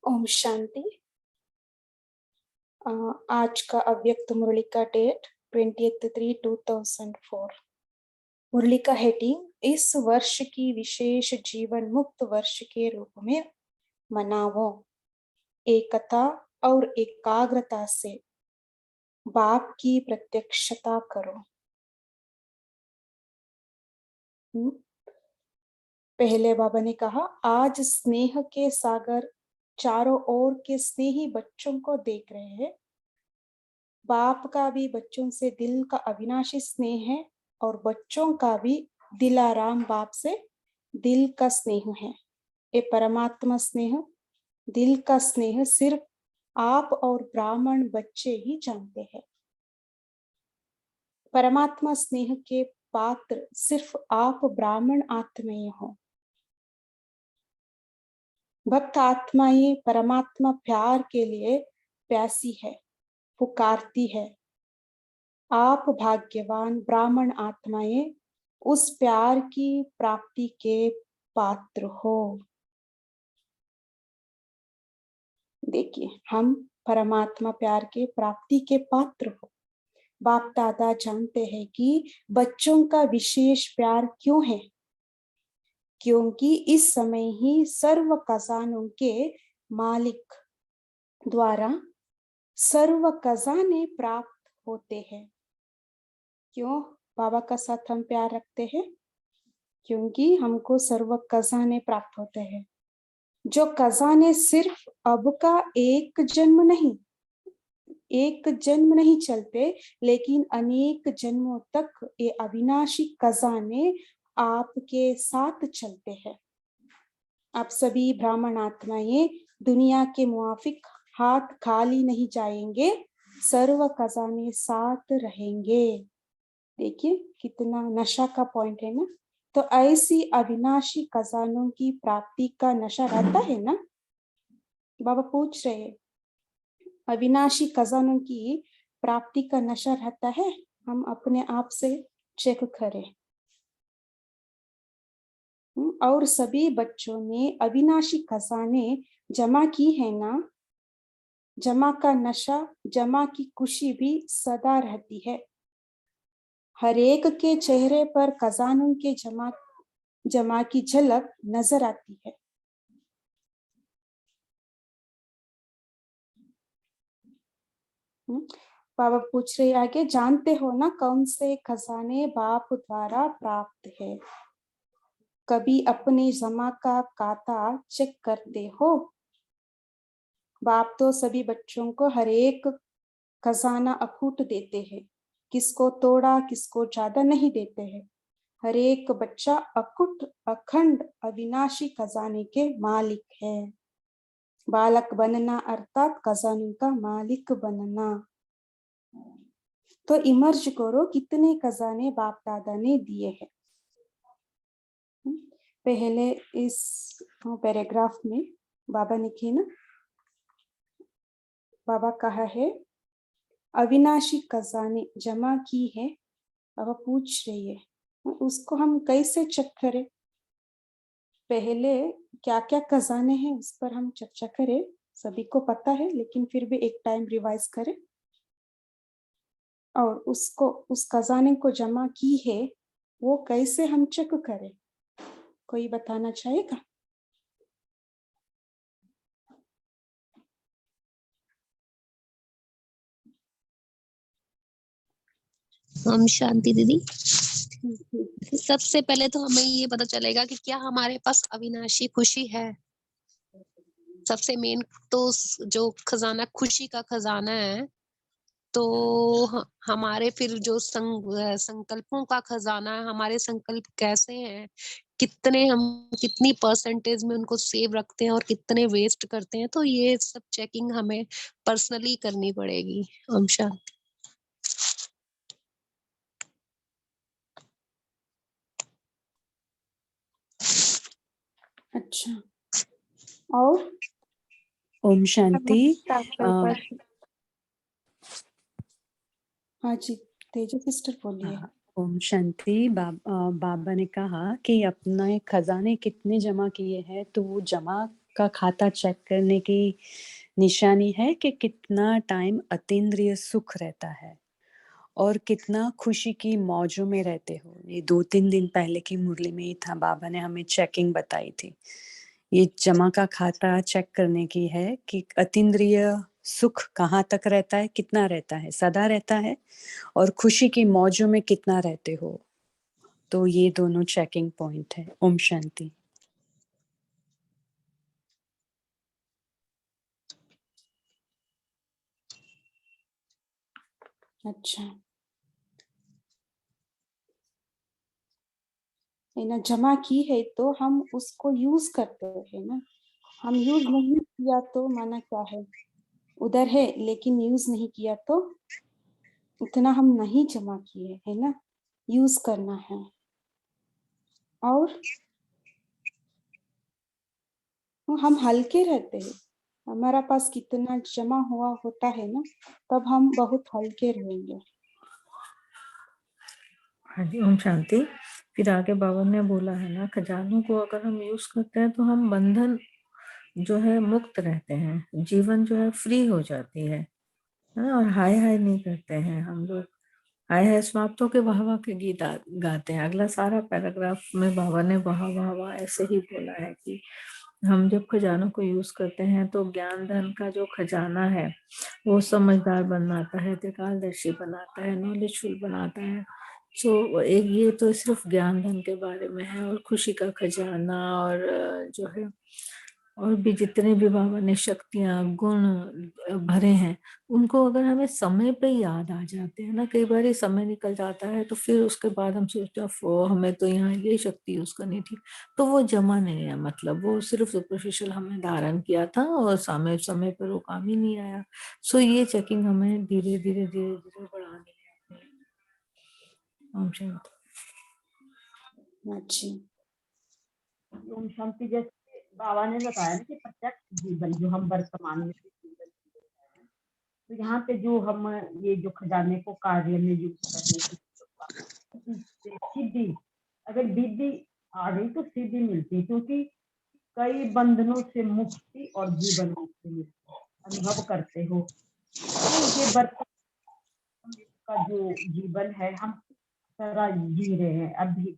ओम शांति। आज का अव्यक्त मुरली का डेट 20/3/2004। मुरली का हेडिंग इस वर्ष की विशेष जीवन मुक्त वर्ष के रूप में मनाओ। एकता और एकाग्रता से बाप की प्रत्यक्षता करो। पहले बाबा ने कहा, आज स्नेह के सागर चारों ओर के स्नेही बच्चों को देख रहे हैं। बाप का भी बच्चों से दिल का अविनाशी स्नेह है और बच्चों का भी दिलाराम बाप से दिल का स्नेह है। ये परमात्मा स्नेह, दिल का स्नेह सिर्फ आप और ब्राह्मण बच्चे ही जानते हैं। परमात्मा स्नेह के पात्र सिर्फ आप ब्राह्मण आत्माएं हो। भक्त आत्माएं परमात्मा प्यार के लिए प्यासी है, पुकारती है। आप भाग्यवान ब्राह्मण आत्माएं उस प्यार की प्राप्ति के पात्र हो। देखिए, हम परमात्मा प्यार के प्राप्ति के पात्र हो। बाप दादा जानते हैं कि बच्चों का विशेष प्यार क्यों है, क्योंकि इस समय ही सर्व खजानों के मालिक द्वारा सर्व खजाने प्राप्त होते हैं। क्यों बाबा का साथ हम प्यार रखते हैं? क्योंकि हमको सर्व खजाने प्राप्त होते हैं। जो खजाने सिर्फ अब का एक जन्म नहीं चलते, लेकिन अनेक जन्मों तक ये अविनाशी खजाने आपके साथ चलते हैं। आप सभी ब्राह्मण आत्माएं दुनिया के मुआफिक हाथ खाली नहीं जाएंगे, सर्व खजाने साथ रहेंगे। देखिए कितना नशा का पॉइंट है ना। तो ऐसी अविनाशी खजानों की प्राप्ति का नशा रहता है ना। बाबा पूछ रहे, अविनाशी खजानों की प्राप्ति का नशा रहता है? हम अपने आप से चेक करें। और सभी बच्चों ने अविनाशी खजाने जमा की है ना। जमा का नशा, जमा की खुशी भी सदा रहती है। हर एक के चेहरे पर खजानों के जमा की झलक नजर आती है। बाबा पूछ रहे आगे, जानते हो ना कौन से खजाने बाप द्वारा प्राप्त है? कभी अपने जमा का खाता चेक करते हो? बाप तो सभी बच्चों को हर एक खजाना अखूट देते हैं। किसको तोड़ा किसको ज्यादा नहीं देते हैं। हर एक बच्चा अकुट अखंड अविनाशी खजाने के मालिक है। बालक बनना अर्थात खजाने का मालिक बनना। तो इमर्ज करो कितने खजाने बाप दादा ने दिए हैं। पहले इस पैराग्राफ में बाबा लिखे ना, बाबा कहा है अविनाशी खजाने जमा की है। बाबा पूछ रही है उसको हम कैसे चेक करें? पहले क्या क्या खजाने हैं उस पर हम चर्चा करें। सभी को पता है, लेकिन फिर भी एक टाइम रिवाइज करें। और उसको उस खजाने को जमा की है वो कैसे हम चेक करें? कोई बताना चाहेगा? हम शांति दीदी, सबसे पहले तो हमें ये पता चलेगा कि क्या हमारे पास अविनाशी खुशी है। सबसे मेन तो जो खजाना खुशी का खजाना है, तो हमारे फिर जो संकल्पों का खजाना है, हमारे संकल्प कैसे हैं, कितनी परसेंटेज में उनको सेव रखते हैं और कितने वेस्ट करते हैं। तो ये सब चेकिंग हमें पर्सनली करनी पड़ेगी। ओम शांति। अच्छा, और ओम शांति। हाँ जी, तेजो सिस्टर बोलिए। ओम शांति। बाबा ने कहा कि अपने खजाने कितने जमा किए हैं, तो वो जमा का खाता चेक करने की निशानी है कि कितना टाइम अतीन्द्रिय सुख रहता है और कितना खुशी की मौजों में रहते हो। ये 2-3 दिन पहले की मुरली में ही था, बाबा ने हमें चेकिंग बताई थी। ये जमा का खाता चेक करने की है कि अतीन्द्रिय सुख कहाँ तक रहता है, कितना रहता है, सदा रहता है और खुशी की मौजों में कितना रहते हो। तो ये दोनों चेकिंग पॉइंट है। ओम शांति। अच्छा, है ना, जमा की है तो हम उसको यूज करते हैं ना। हम यूज नहीं किया तो माना क्या है, उधर है लेकिन यूज नहीं किया तो उतना हम नहीं जमा किए, है ना, यूज करना है। और हम हल्के रहते हैं, हमारा पास कितना जमा हुआ होता है ना, तब हम बहुत हल्के रहेंगे। हाँ जी, ओम शांति। फिर आगे बाबा ने बोला है ना, खजानों को अगर हम यूज करते हैं तो हम बंधन जो है मुक्त रहते हैं, जीवन जो है फ्री हो जाती है ना। और हाय हाय नहीं करते हैं हम लोग, हाय हाय समाप्त होके वाह वाह के गीत गाते हैं। अगला सारा पैराग्राफ में बाबा ने वाह वाह वाह ऐसे ही बोला है कि हम जब खजानों को यूज करते हैं तो ज्ञान धन का जो खजाना है वो समझदार बनाता है, त्रिकालदर्शी बनाता है, नॉलेजफुल बनाता है। सो एक ये तो सिर्फ ज्ञान धन के बारे में है, और खुशी का खजाना और जो है और भी जितने भी बाबा ने शक्तियां गुण भरे हैं, उनको अगर हमें समय पे याद आ जाते हैं ना, कई बार ये समय निकल जाता है तो फिर उसके बाद हम सोचते हैं हमें तो यहाँ ये शक्ति यूज करनी थी, तो वो जमा नहीं है। मतलब वो सिर्फ सुपरफिशियल हमने धारण किया था और समय समय पर वो काम ही नहीं आया। सो ये चेकिंग हमें धीरे धीरे धीरे धीरे बढ़ानी है। ओम शांति। अच्छी, ओम शांति। जैसे बाबा ने बताया ना कि प्रत्यक्ष जीवन जो हम वर्तमान में जीवन जी रहे हैं, तो यहाँ पे जो हम ये जो खजाने को कार्य में यूज करने की सिद्धि, अगर विधि आ गई तो सिद्धि मिलती है, क्योंकि कई बंधनों से मुक्ति और जीवन मुक्ति मिलती है, अनुभव करते हो। तो ये वर्तमान का जो जीवन है हम तरह जी रहे हैं, अभी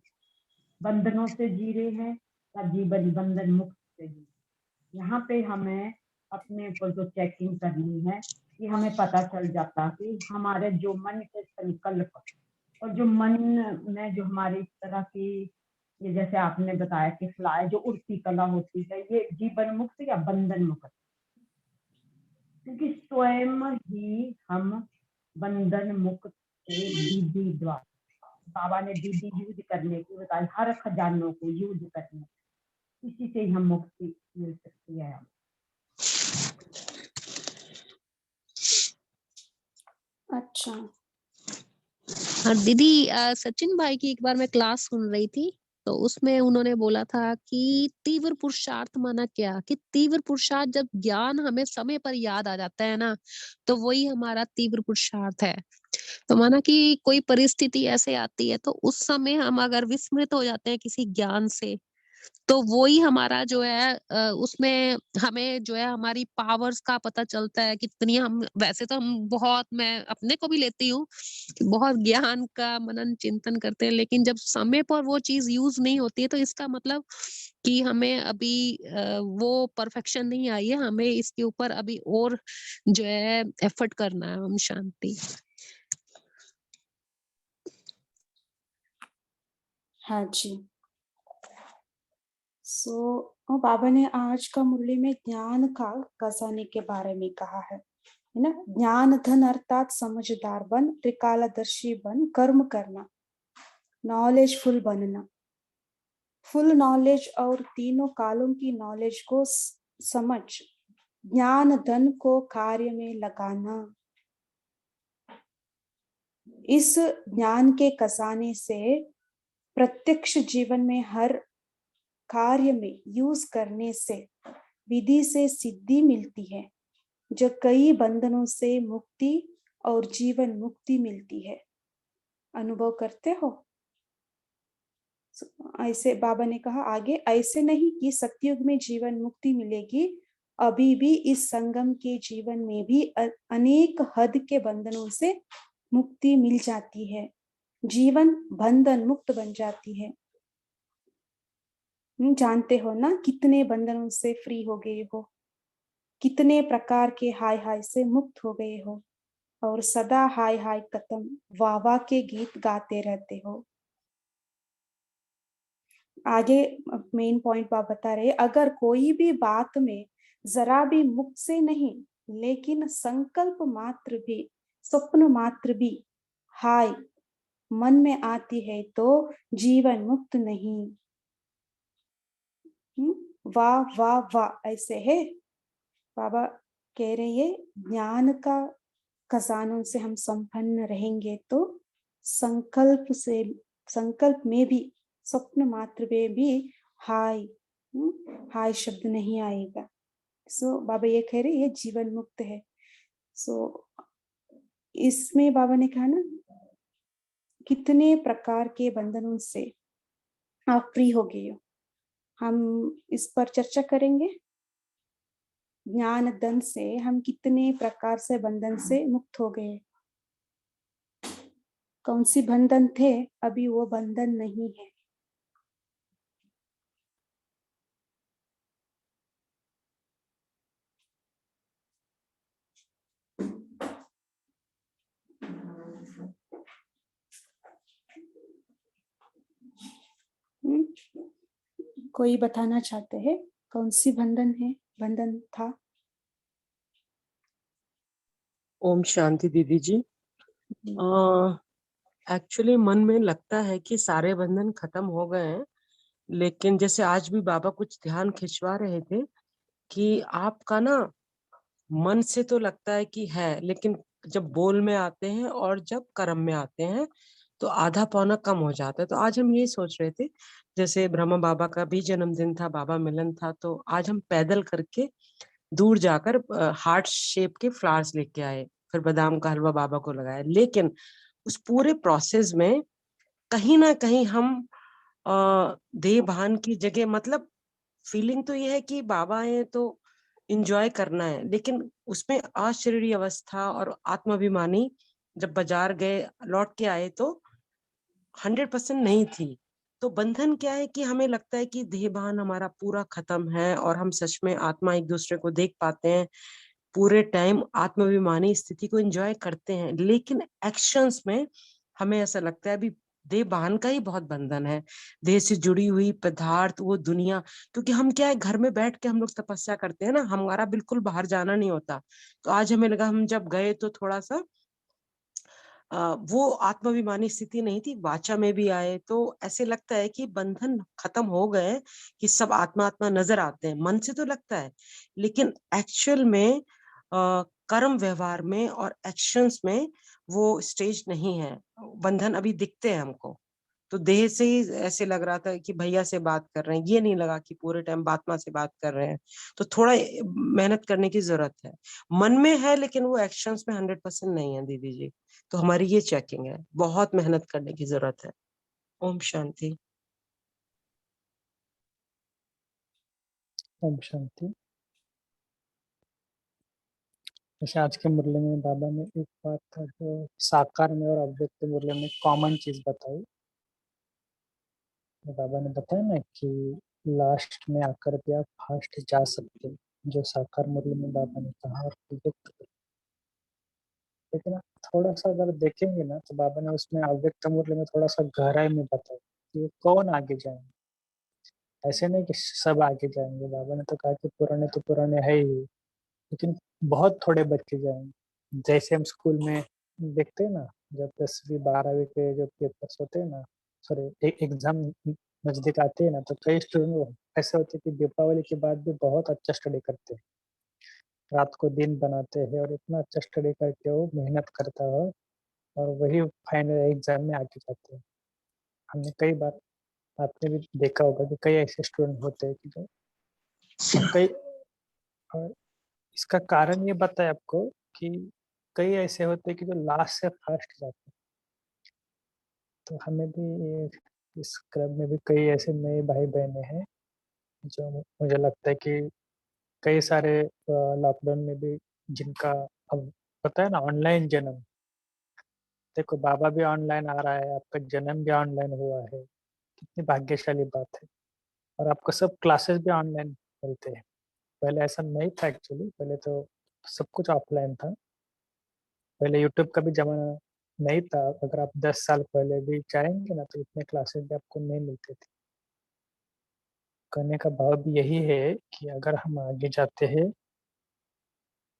बंधनों से जी रहे हैं या जीवन बंधन मुक्त से जी। यहाँ पे हमें अपने ऊपर जो चेकिंग करनी है कि हमें पता चल जाता कि हमारे जो मन के संकल्प और जो मन में जो हमारी इस तरह की, ये जैसे आपने बताया कि फ्लाई जो उड़ती कला होती है, ये जीवन मुक्त या बंधन मुक्त, क्योंकि स्वयं ही हम बंधन मुक्त से विधि द्वारा, बाबा ने विधि यूज करने की बताई, हर खजानों को यूज करने, इसी से ही हम मुक्ति मिल सकती है। अच्छा, और दीदी सचिन भाई की एक बार मैं क्लास सुन रही थी, तो उसमें उन्होंने बोला था कि तीव्र पुरुषार्थ माना क्या, कि तीव्र पुरुषार्थ जब ज्ञान हमें समय पर याद आ जाता है ना, तो वही हमारा तीव्र पुरुषार्थ है। तो माना कि कोई परिस्थिति ऐसे आती है तो उस समय हम अगर विस्मृत हो जाते हैं किसी ज्ञान से, तो वो ही हमारा जो है उसमें हमें जो है हमारी पावर्स का पता चलता है कितनी हम, वैसे तो हम बहुत, मैं अपने को भी लेती हूँ कि बहुत ज्ञान का मनन चिंतन करते हैं, लेकिन जब समय पर वो चीज यूज नहीं होती है तो इसका मतलब कि हमें अभी वो परफेक्शन नहीं आई है, हमें इसके ऊपर अभी और जो है एफर्ट करना है। हम शांति। हाँ जी। बाबा ने आज का मुरली में ज्ञान का खजाने के बारे में कहा है ना। ज्ञान धन अर्थात समझदार बन, त्रिकालदर्शी बन, कर्म करना, नॉलेजफुल बनना, फुल नॉलेज और तीनों कालों की नॉलेज को समझ, ज्ञान धन को कार्य में लगाना। इस ज्ञान के खजाने से प्रत्यक्ष जीवन में हर कार्य में यूज करने से विधि से सिद्धि मिलती है, जो कई बंधनों से मुक्ति और जीवन मुक्ति मिलती है। अनुभव करते हो? ऐसे बाबा ने कहा आगे, ऐसे नहीं कि सतयुग में जीवन मुक्ति मिलेगी, अभी भी इस संगम के जीवन में भी अनेक हद के बंधनों से मुक्ति मिल जाती है, जीवन बंधन मुक्त बन जाती है। जानते हो ना कितने बंधनों से फ्री हो गए हो, कितने प्रकार के हाय हाय से मुक्त हो गए हो, और सदा हाय हाय कतम वाह वाह के गीत गाते रहते हो। आगे मेन पॉइंट आप बता रहे, अगर कोई भी बात में जरा भी मुख से नहीं, लेकिन संकल्प मात्र भी, स्वप्न मात्र भी हाय मन में आती है तो जीवन मुक्त नहीं। वाह वाह वाह ऐसे है। बाबा कह रहे हैं ज्ञान का खजानों से हम संपन्न रहेंगे तो संकल्प में भी, स्वप्न मात्र में भी हाय हाय शब्द नहीं आएगा। सो बाबा ये कह रहे ये जीवन मुक्त है। सो इसमें बाबा ने कहा ना कितने प्रकार के बंधनों से आप फ्री हो गए हो, हम इस पर चर्चा करेंगे। ज्ञान दन से हम कितने प्रकार से बंधन से मुक्त हो गए, कौन सी बंधन थे अभी वो बंधन नहीं है। कोई बताना चाहते हैं कौन सी बंधन है, बंधन था? ओम शांति दीदी जी। एक्चुअली मन में लगता है कि सारे बंधन खत्म हो गए हैं, लेकिन जैसे आज भी बाबा कुछ ध्यान खिंचवा रहे थे कि आपका ना मन से तो लगता है कि है, लेकिन जब बोल में आते हैं और जब कर्म में आते हैं तो आधा पौना कम हो जाता है। तो आज हम यही सोच रहे थे, जैसे ब्रह्मा बाबा का भी जन्मदिन था, बाबा मिलन था, तो आज हम पैदल करके दूर जाकर हार्ट शेप के फ्लावर्स लेके आए, फिर बादाम का हलवा बाबा को लगाया। लेकिन उस पूरे प्रोसेस में कहीं ना कहीं हम देह भान की जगह, मतलब फीलिंग तो ये है कि बाबा है तो इंजॉय करना है, लेकिन उसमें अशरीरी अवस्था और आत्माभिमानी जब बाजार गए लौट के आए तो 100% नहीं थी। तो बंधन क्या है कि हमें लगता है कि देह भान हमारा पूरा खत्म है और हम सच में आत्मा एक दूसरे को देख पाते हैं, पूरे टाइम आत्माभिमानी स्थिति को एंजॉय करते हैं, लेकिन एक्शंस में हमें ऐसा लगता है अभी देह भान का ही बहुत बंधन है, देह से जुड़ी हुई पदार्थ, वो दुनिया। क्योंकि हम क्या है, घर में बैठ के हम लोग तपस्या करते हैं ना, हमारा बिल्कुल बाहर जाना नहीं होता। तो आज हमें लगा हम जब गए तो थोड़ा सा वो आत्माभिमानी स्थिति नहीं थी, वाचा में भी आए तो ऐसे लगता है कि बंधन खत्म हो गए, कि सब आत्मा आत्मा नजर आते हैं। मन से तो लगता है, लेकिन एक्चुअल में कर्म व्यवहार में और एक्शंस में वो स्टेज नहीं है, बंधन अभी दिखते हैं हमको। तो देह से ही ऐसे लग रहा था कि भैया से बात कर रहे हैं, ये नहीं लगा कि पूरे टाइम बात्मा से बात कर रहे हैं। तो थोड़ा मेहनत करने की जरूरत है, मन में है लेकिन वो एक्शंस में 100% नहीं है दीदी जी। तो हमारी ये चेकिंग है, बहुत मेहनत करने की जरूरत है। ओम शांति। ओम शांति। जैसे आज के मुरली में बाबा ने एक बात था जो साकार में और अव्यक्त मुरली में कॉमन चीज बताई। बाबा ने बताया ना कि लास्ट में आकर भी आप फास्ट जा सकते हैं, जो साकार मुरली में बाबा ने कहा और अव्यक्त। लेकिन आप थोड़ा सा अगर देखेंगे ना तो बाबा ने उसमें अव्यक्त मुरली में थोड़ा सा गहराई में बताया कि कौन आगे जाएंगे। ऐसे नहीं कि सब आगे जाएंगे, बाबा ने तो कहा कि पुराने है ही, लेकिन बहुत थोड़े बच्चे जाएंगे। जैसे हम स्कूल में देखते हैं ना, जब 10वीं 12वीं के जो पेपर्स होते हैं ना, सॉरी एग्जाम नजदीक आते हैं ना, तो कई स्टूडेंट ऐसे होते हैं कि दीपावली के बाद भी बहुत अच्छा स्टडी करते हैं, रात को दिन बनाते हैं और इतना अच्छा स्टडी करके वो मेहनत करता है और वही फाइनल एग्जाम में आगे जाते हैं। हमने कई बार, आपने भी देखा होगा कि कई ऐसे स्टूडेंट होते हैं कि जो कई, और इसका कारण ये बताया आपको कि कई ऐसे होते हैं कि जो लास्ट से फर्स्ट जाते हैं। तो हमें भी इस क्लब में भी कई ऐसे नए भाई बहनें हैं जो मुझे लगता है कि कई सारे लॉकडाउन में भी जिनका अब पता है ना ऑनलाइन जन्म, देखो बाबा भी ऑनलाइन आ रहा है, आपका जन्म भी ऑनलाइन हुआ है, कितनी भाग्यशाली बात है। और आपको सब क्लासेस भी ऑनलाइन मिलते हैं। पहले ऐसा नहीं था एक्चुअली, पहले तो सब कुछ ऑफलाइन था। पहले यूट्यूब का भी ज़माना नहीं था, अगर आप 10 साल पहले भी जाएँगे ना तो इतने क्लासेस भी आपको नहीं मिलते थे। कहने का भाव भी यही है कि अगर हम आगे जाते हैं,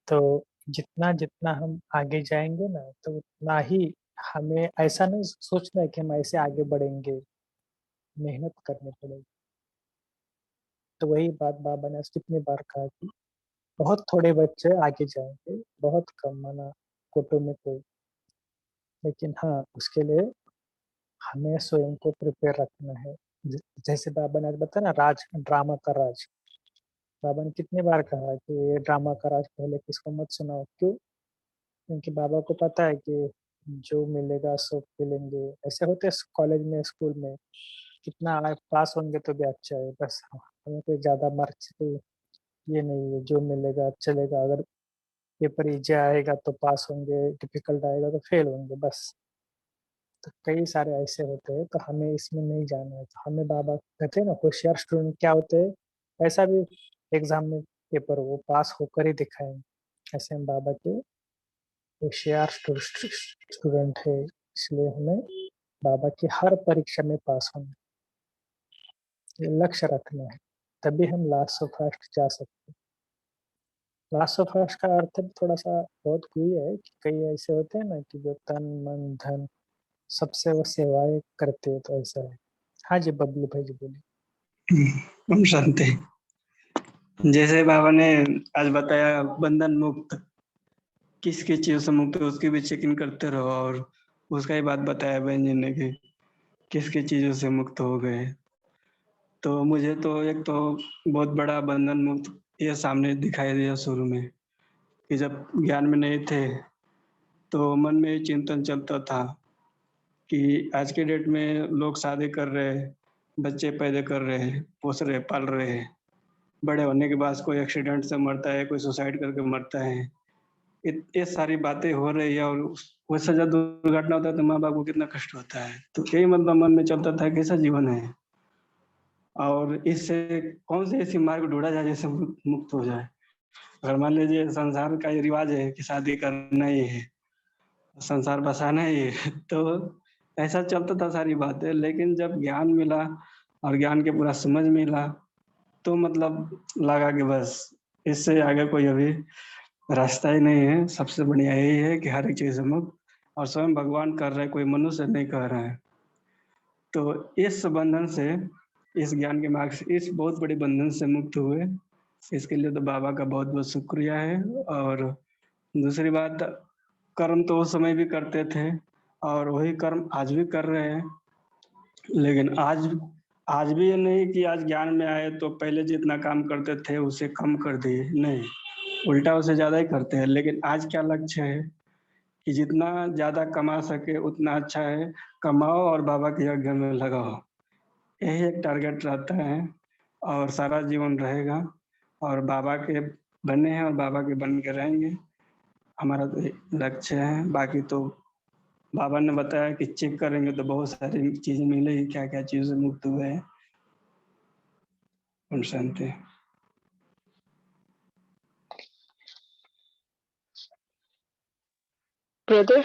तो जितना-जितना हम आगे जाएँगे ना, तो उतना ही हमें ऐसा नहीं सोचना है कि हम ऐसे आगे बढ़ेंगे, मेहनत करनी पड़ेगी। तो वही बात बाबा ने आज कितनी बार कहा कि बहुत थोड़े बच्चे आगे जाएँगे, बहुत कम माना कोटों में कोई। लेकिन हाँ, उसके लिए हमें स्वयं को प्रिपेयर रखना है। ज जैसे बाबा ने आज बताया ना ड्रामा का राज। बाबा ने कितनी बार कहा कि ये ड्रामा का राज पहले किसको मत सुनाओ, क्यों? क्योंकि बाबा को पता है कि जो मिलेगा सो पी लेंगे। ऐसे होते हैं कॉलेज में, स्कूल में, कितना पास होंगे तो भी अच्छा है, बस हमें कोई ज़्यादा मार्क्स की ये नहीं है, जो मिलेगा चलेगा। अगर पेपर ईज़ी आएगा तो पास होंगे, डिफ़िकल्ट आएगा तो फेल होंगे, बस। तो कई सारे ऐसे होते हैं, तो हमें इसमें नहीं जाना है। तो हमें बाबा कहते हैं ना होशियार स्टूडेंट क्या होते हैं, ऐसा भी एग्ज़ाम में पेपर वो पास होकर ही दिखाएँगे। ऐसे हम बाबा के होशियार स्टूडेंट है, इसलिए हमें बाबा की हर परीक्षा में पास होना है। ये लक्ष्य रखना है, तभी हम लास्ट ऑफ फर्स्ट जा सकते हैं। लास्ट ऑफ फर्स्ट का अर्थ भी थोड़ा-सा बहुत वही है कि कई ऐसे होते हैं ना कि जो तन, मन, धन सबसे वो सेवाएँ करते हैं, तो ऐसा है। हाँ जी, बबलू भाई जी बोलिए। ओम शांति। जैसे बाबा ने आज बताया बंधन मुक्त, किस किस चीजों से मुक्त है उसकी भी चेक इन करते रहो, और उसका ही बात बताया बहन जी ने कि किस किस चीजों से मुक्त हो गए। तो मुझे तो एक तो बहुत बड़ा बंधन मुक्त ये सामने दिखाई दिया शुरू में, कि जब ज्ञान में नहीं थे तो मन में ये चिंतन चलता था कि आज के डेट में लोग शादी कर रहे हैं, बच्चे पैदा कर रहे हैं, पोस रहे, पाल रहे हैं, बड़े होने के बाद कोई एक्सीडेंट से मरता है, कोई सुसाइड करके मरता है। ये सारी बातें हो रही है, और वैसा जब दुर्घटना होता है तो माँ बाप को कितना कष्ट होता है। तो यही मतलब मन में चलता था कैसा जीवन है, और इससे कौन से ऐसी मार्ग ढूंढा जाए जैसे मुक्त हो जाए। अगर मान लीजिए संसार का ये रिवाज है कि शादी करना ही है, संसार बसाना ही है, तो ऐसा चलता था सारी बातें। लेकिन जब ज्ञान मिला और ज्ञान के पूरा समझ मिला, तो मतलब लगा कि बस इससे आगे कोई अभी रास्ता ही नहीं है। सबसे बढ़िया यही है कि हर एक चीज़ से मुक्त, और स्वयं भगवान कर रहे हैं, कोई मनुष्य नहीं कह रहा है। तो इस बंधन से, इस ज्ञान के मार्ग से, इस बहुत बड़े बंधन से मुक्त हुए, इसके लिए तो बाबा का बहुत-बहुत शुक्रिया है। और दूसरी बात, कर्म तो उस समय भी करते थे और वही कर्म आज भी कर रहे हैं। लेकिन आज भी ये नहीं कि आज ज्ञान में आए तो पहले जितना काम करते थे उसे कम कर दिए, नहीं, उल्टा उससे ज़्यादा ही करते हैं। लेकिन आज क्या लक्ष्य है कि जितना ज़्यादा कमा सके उतना अच्छा है, कमाओ और बाबा के यज्ञ में लगाओ। यही एक टारगेट रहता है और सारा जीवन रहेगा, और बाबा के बने हैं और बाबा के बन के रहेंगे, हमारा तो ये लक्ष्य है। बाकी तो बाबा ने बताया कि चेक करेंगे तो बहुत सारी चीज़ें मिलेगी, क्या-क्या चीज़ से मुक्त हुए हैं। ओम शांति। ब्रदर,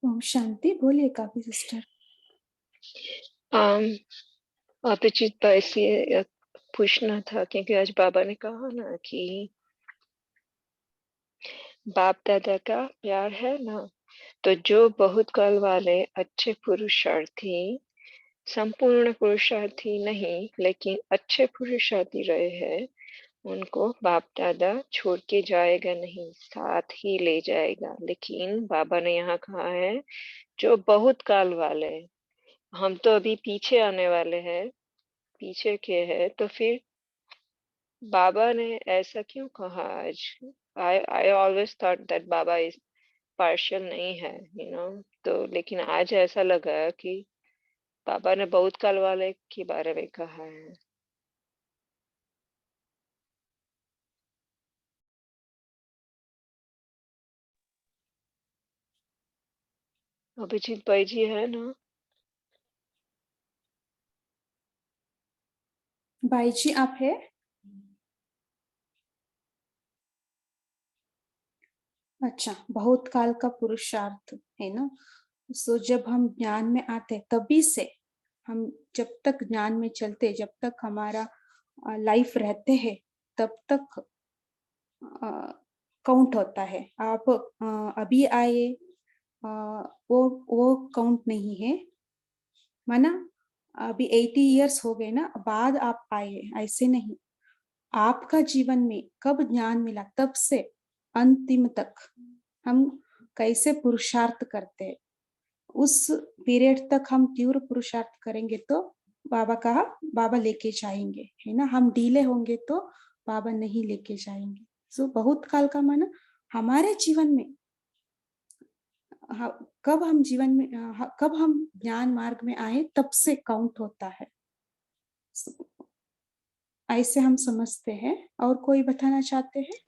ओम शांति। बोलिए काफी सिस्टर। अभिजीत भाई से पूछना था, क्योंकि आज बाबा ने कहा ना कि बाप दादा का प्यार है ना, तो जो बहुत काल वाले अच्छे पुरुषार्थी, संपूर्ण पुरुषार्थी नहीं लेकिन अच्छे पुरुषार्थी रहे हैं, उनको बाप दादा छोड़ के जाएगा नहीं, साथ ही ले जाएगा। लेकिन बाबा ने यहाँ कहा है जो बहुत काल वाले, हम तो अभी पीछे आने वाले हैं, पीछे के हैं, तो फिर बाबा ने ऐसा क्यों कहा आज? I always thought that Baba is partial नहीं है, तो लेकिन आज ऐसा लगा कि बाबा ने बहुत काल वाले के बारे में कहा है। अभिजीत भाई जी है ना? भाई जी आप है? अच्छा, बहुत काल का पुरुषार्थ है ना। सो जब हम ज्ञान में आते तभी से हम, जब तक ज्ञान में चलते, जब तक हमारा लाइफ रहते हैं, तब तक काउंट होता है। आप अभी आए, वो काउंट नहीं है, माना अभी 80 इयर्स हो गए ना, बाद आप आए, ऐसे नहीं। आपका जीवन में कब ज्ञान मिला तब से अंतिम तक हम कैसे पुरुषार्थ करते हैं, उस पीरियड तक हम तीव्र पुरुषार्थ करेंगे तो बाबा कहा बाबा लेके जाएंगे, है ना। हम डीले होंगे तो बाबा नहीं लेके जाएंगे। सो बहुत काल का माना हमारे जीवन में कब हम जीवन में कब हम ज्ञान मार्ग में आए तब से काउंट होता है, ऐसे हम समझते हैं। और कोई बताना चाहते हैं?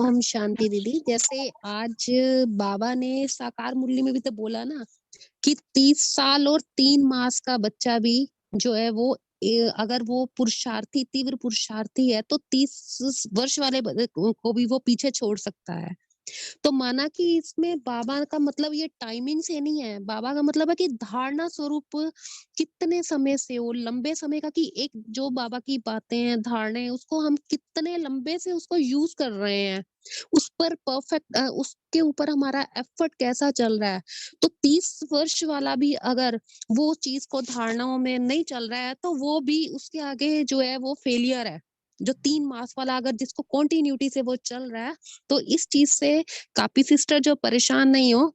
ओम शांति दीदी। जैसे आज बाबा ने साकार मुरली में भी तो बोला ना कि 30 साल और 3 मास का बच्चा भी जो है वो अगर वो पुरुषार्थी, तीव्र पुरुषार्थी है तो 30 वर्ष वाले को भी वो पीछे छोड़ सकता है। तो माना कि इसमें बाबा का मतलब ये टाइमिंग से नहीं है, बाबा का मतलब है कि धारणा स्वरूप कितने समय से, वो लंबे समय का, कि एक जो बाबा की बातें हैं, धारणे, उसको हम कितने लंबे से उसको यूज कर रहे हैं, उस पर परफेक्ट, उसके ऊपर हमारा एफर्ट कैसा चल रहा है। तो 30 वर्ष वाला भी अगर वो चीज को धारणाओं में नहीं चल रहा है तो वो भी उसके आगे जो है वो फेलियर है। जो 3 मास वाला अगर जिसको कंटिन्यूटी से वो चल रहा है, तो इस चीज से काफी सिस्टर जो परेशान नहीं हो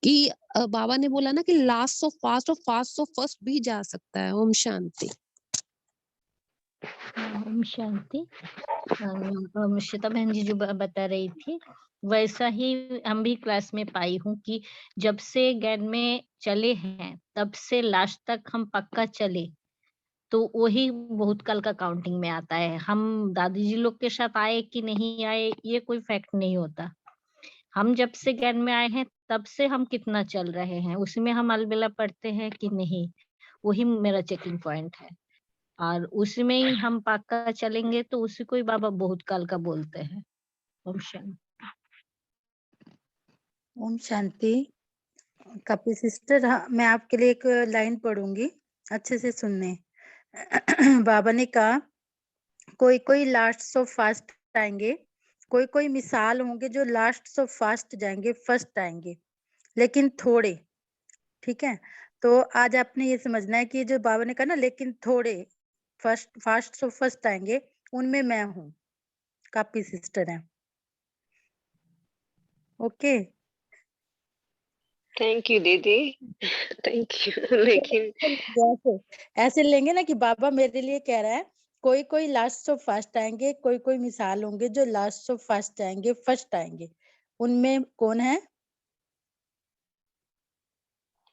कि बाबा ने बोला ना कि लास्ट ऑफ फास्ट और फास्ट ऑफ फर्स्ट भी जा सकता है। ओम शांति। ओम शांति। श्वेता बहन जी जो बता रही थी वैसा ही हम भी क्लास में पाई हूँ कि जब से ज्ञान में चले हैं तब से लास्ट तक हम पक्का चले तो वही बहुत कल का काउंटिंग में आता है। हम दादी जी लोग के साथ आए कि नहीं आए ये कोई फैक्ट नहीं होता। हम जब से ज्ञान में आए हैं तब से हम कितना चल रहे हैं उसमें हम अलबेला पढ़ते हैं कि नहीं, वही मेरा चेकिंग पॉइंट है। और उसमें ही हम पक्का चलेंगे तो उसी को ही बाबा बहुत काल का बोलते हैं। ओम शांति। ओम शांति। कपि सिस्टर, हाँ, मैं आपके लिए एक लाइन पढ़ूंगी, अच्छे से सुनने। बाबा ने कहा कोई कोई लास्ट सो फास्ट आएंगे, कोई कोई मिसाल होंगे जो लास्ट सो फास्ट जाएंगे, फर्स्ट आएंगे, लेकिन थोड़े। ठीक है, तो आज आपने ये समझना है कि जो बाबा ने कहा ना लेकिन थोड़े फास्ट सो फर्स्ट आएंगे, उनमें मैं हूँ, कापी सिस्टर है। ओके, थैंक यू दीदी। Thank you. लेकिन ऐसे लेंगे ना कि बाबा मेरे लिए कह रहा है कोई कोई लास्ट सो फास्ट आएंगे, कोई कोई मिसाल होंगे जो लास्ट सो फास्ट आएंगे, फर्स्ट आएंगे, उनमें कौन है?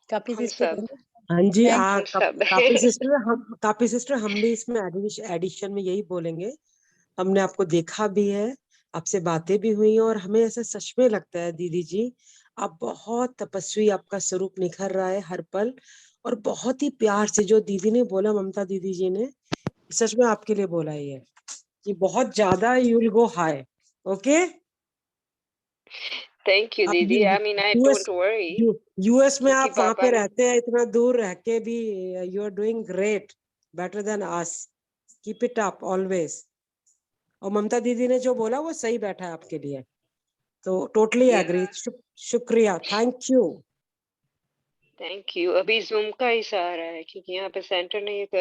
कापी हम सिस्टर सब हाँ जी, थैंक यू। सब काफी सिस्टर हम भी इसमें एडिशन में यही बोलेंगे। हमने आपको देखा भी है, आपसे बातें भी हुई और हमें ऐसा सच में लगता है दीदी जी आप बहुत तपस्वी, आपका स्वरूप निखर रहा है हर पल। और बहुत ही प्यार से जो दीदी ने बोला, ममता दीदी जी ने सच में आपके लिए बोला ही है कि बहुत ज्यादा you will go high. Okay, thank you आप दीदी। I mean I don't worry US में क्योंकि आप वहां बाबा पे ने रहते हैं, इतना दूर रह के भी you are doing great, better than us. Keep it up always. और ममता दीदी ने जो बोला वो सही बैठा है आपके लिए, तो टोटली एग्री। शुक्रिया, थैंक यू। Thank you. अभी जूम का ही सहारा है क्योंकि यहाँ पे सेंटर नहीं है तो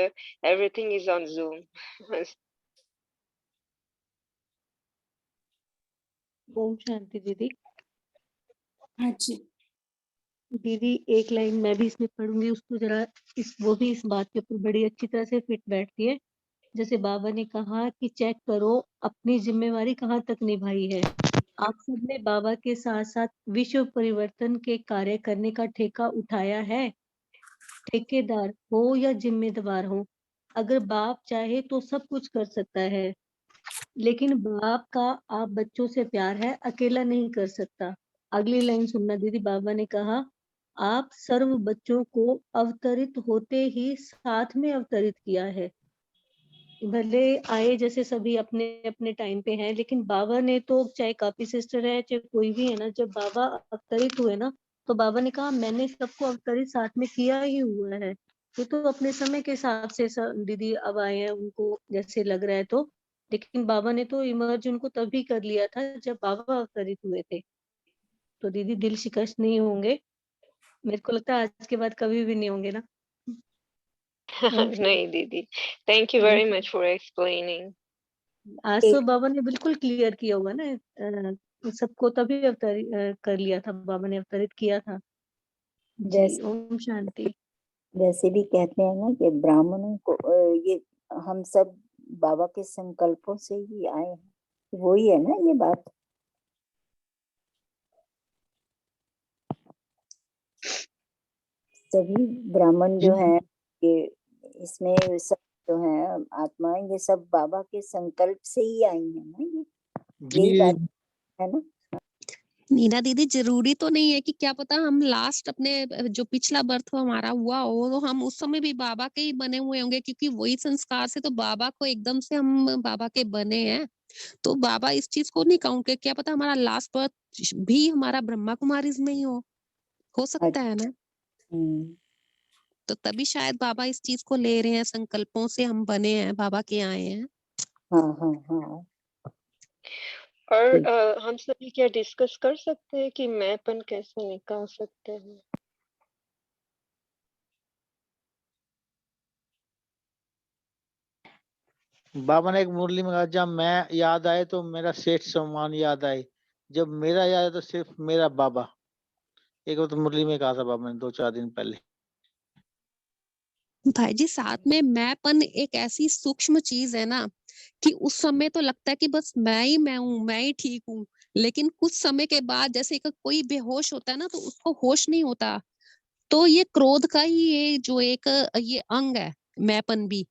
everything is on zoom. Om Shanti दीदी। हाँ जी दीदी एक लाइन मैं भी इसमें पढ़ूंगी, उसको जरा वो भी इस बात के ऊपर बड़ी अच्छी तरह से फिट बैठती है जैसे बाबा ने कहा कि चेक करो अपनी जिम्मेवारी कहाँ तक निभाई है। आप सबने बाबा के साथ साथ विश्व परिवर्तन के कार्य करने का ठेका उठाया है। ठेकेदार हो या जिम्मेदार हो, अगर बाप चाहे तो सब कुछ कर सकता है, लेकिन बाप का आप बच्चों से प्यार है, अकेला नहीं कर सकता। अगली लाइन सुनना दीदी। बाबा ने कहा आप सर्व बच्चों को अवतरित होते ही साथ में अवतरित किया है। भले आए जैसे सभी अपने अपने टाइम पे हैं, लेकिन बाबा ने तो, चाहे कापी सिस्टर है चाहे कोई भी है ना, जब बाबा अवतरित हुए ना, तो बाबा ने कहा मैंने सबको अवतरित साथ में किया ही हुआ है। ये तो अपने समय के हिसाब से दीदी अब आए हैं, उनको जैसे लग रहा है तो, लेकिन बाबा ने तो इमर्ज उनको तभी कर लिया था जब बाबा अवतरित हुए थे। तो दीदी दिल शिकस्त नहीं होंगे, मेरे को लगता है आज के बाद कभी भी नहीं होंगे ना। नहीं दीदी, thank you very much for explaining. आज तो बाबा ने बिल्कुल क्लियर किया होगा ना, सबको तभी अवतरित कर लिया था, बाबा ने अवतरित किया था जी। ओम शांति। वैसे भी कहते हैं ना कि ब्राह्मणों को ये हम सब बाबा के संकल्पों से ही आए हैं, वही है ना ये बात। सभी ब्राह्मण जो है ये इसमें सब जो है आत्माएं, ये सब बाबा के संकल्प से ही आई है ना, यही बात है ना। नीना दीदी, जरूरी तो नहीं है कि क्या पता हम लास्ट अपने जो पिछला बर्थ हमारा हुआ हो तो हम उस समय भी बाबा के ही बने हुए होंगे, क्योंकि वही संस्कार से तो बाबा को एकदम से हम बाबा के बने हैं। तो बाबा इस चीज को नहीं काउंट कर, क्या पता हमारा लास्ट बर्थ भी हमारा ब्रह्मा कुमारीज में ही हो सकता है ना। तो तभी शायद बाबा इस चीज को ले रहे हैं, संकल्पों से हम बने हैं, बाबा के आए हैं। हाँ। और हम सभी क्या डिस्कस कर सकते हैं कि मैंपन कैसे निकाल सकते हैं? बाबा ने एक मुरली में कहा जब मैं याद आए तो मेरा सेठ सम्मान याद आए, जब मेरा याद आए तो सिर्फ मेरा बाबा। एक तो मुरली में कहा था बाबा ने 2-4 दिन पहले। भाई जी, साथ में मैंपन एक ऐसी सूक्ष्म चीज है ना कि उस समय तो लगता है कि बस मैं हूँ, मैं ही ठीक हूँ, लेकिन कुछ समय के बाद जैसे कोई बेहोश होता है ना तो उसको होश नहीं होता। तो ये क्रोध का ही ये जो एक ये अंग है, मैंपन भी,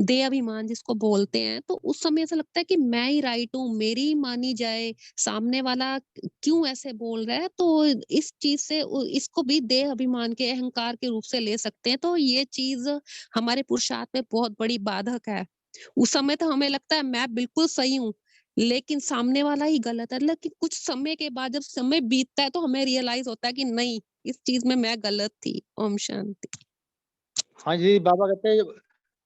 देह अभिमान जिसको बोलते हैं। तो उस समय ऐसा लगता है कि मैं ही राइट हूँ, मेरी ही मानी जाए, सामने वाला क्यों ऐसे बोल रहा है। तो इस चीज से इसको भी देह अभिमान के अहंकार के रूप से ले सकते हैं। तो ये चीज हमारे पुरुषार्थ में बहुत बड़ी बाधक है। उस समय तो हमें लगता है मैं बिल्कुल सही हूँ, लेकिन सामने वाला ही गलत है। लेकिन कुछ समय के बाद जब समय बीतता है तो हमें रियलाइज होता है कि नहीं, इस चीज में मैं गलत थी। ओम शांति। हाँ जी, बाबा कहते हैं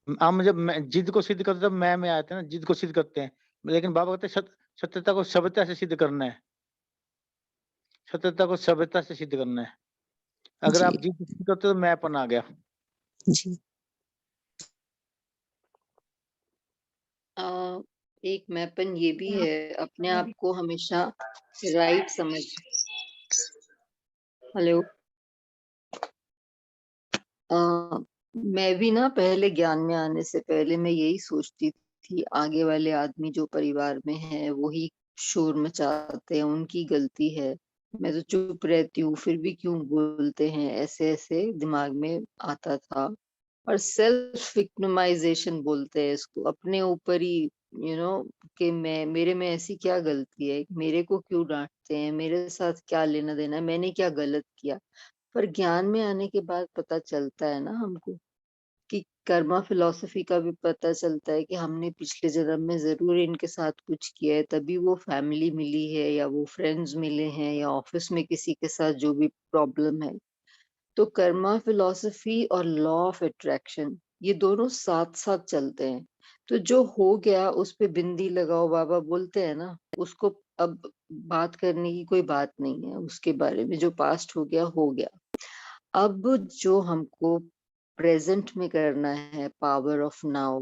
हम जब जिद को सिद्ध करते हैं, मैं आते हैं ना, जिद को सिद्ध करते हैं, लेकिन बाबा कहते हैं सत्यता को सभ्यता से सिद्ध करना है। सत्यता को सभ्यता से सिद्ध करना है। अगर आप जिद सिद्ध करते हो तो मैंपन आ गया जी। एक मैंपन ये भी है, अपने आप को हमेशा राइट समझ। हेलो। मैं भी ना पहले ज्ञान में आने से पहले मैं यही सोचती थी, आगे वाले आदमी जो परिवार में है वही शोर मचाते हैं, उनकी गलती है, मैं तो चुप रहती हूँ, फिर भी क्यों बोलते हैं, ऐसे ऐसे दिमाग में आता था। और सेल्फ विक्टिमाइजेशन बोलते हैं इसको, अपने ऊपर ही कि मैं, मेरे में ऐसी क्या गलती है, मेरे को क्यों डांटते हैं, मेरे साथ क्या लेना देना है, मैंने क्या गलत किया। पर ज्ञान में आने के बाद पता चलता है ना हमको कि कर्मा फिलॉसफी का भी पता चलता है कि हमने पिछले जन्म में जरूर इनके साथ कुछ किया है, तभी वो फैमिली मिली है या वो फ्रेंड्स मिले हैं या ऑफिस में किसी के साथ जो भी प्रॉब्लम है। तो कर्मा फिलॉसफी और लॉ ऑफ अट्रैक्शन ये दोनों साथ साथ चलते हैं। तो जो हो गया उस पे बिंदी लगाओ, बाबा बोलते हैं ना, उसको अब बात करने की कोई बात नहीं है उसके बारे में, जो पास्ट हो गया। अब जो हमको प्रेजेंट में करना है, power of now,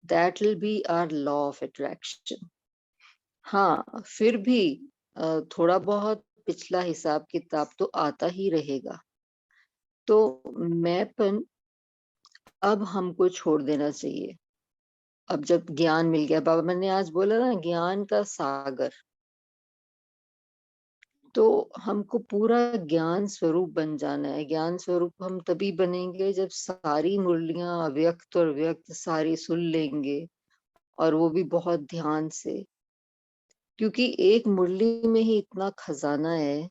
that will be our law of attraction. हाँ, फिर भी थोड़ा बहुत पिछला हिसाब किताब तो आता ही रहेगा। तो मैंपन अब हमको छोड़ देना चाहिए। अब जब ज्ञान मिल गया, बाबा मैंने आज बोला ना ज्ञान का सागर, तो हमको पूरा ज्ञान स्वरूप बन जाना है। ज्ञान स्वरूप हम तभी बनेंगे जब सारी मुरलियां अव्यक्त और व्यक्त सारी सुन लेंगे, और वो भी बहुत ध्यान से, क्योंकि एक मुरली में ही इतना खजाना है,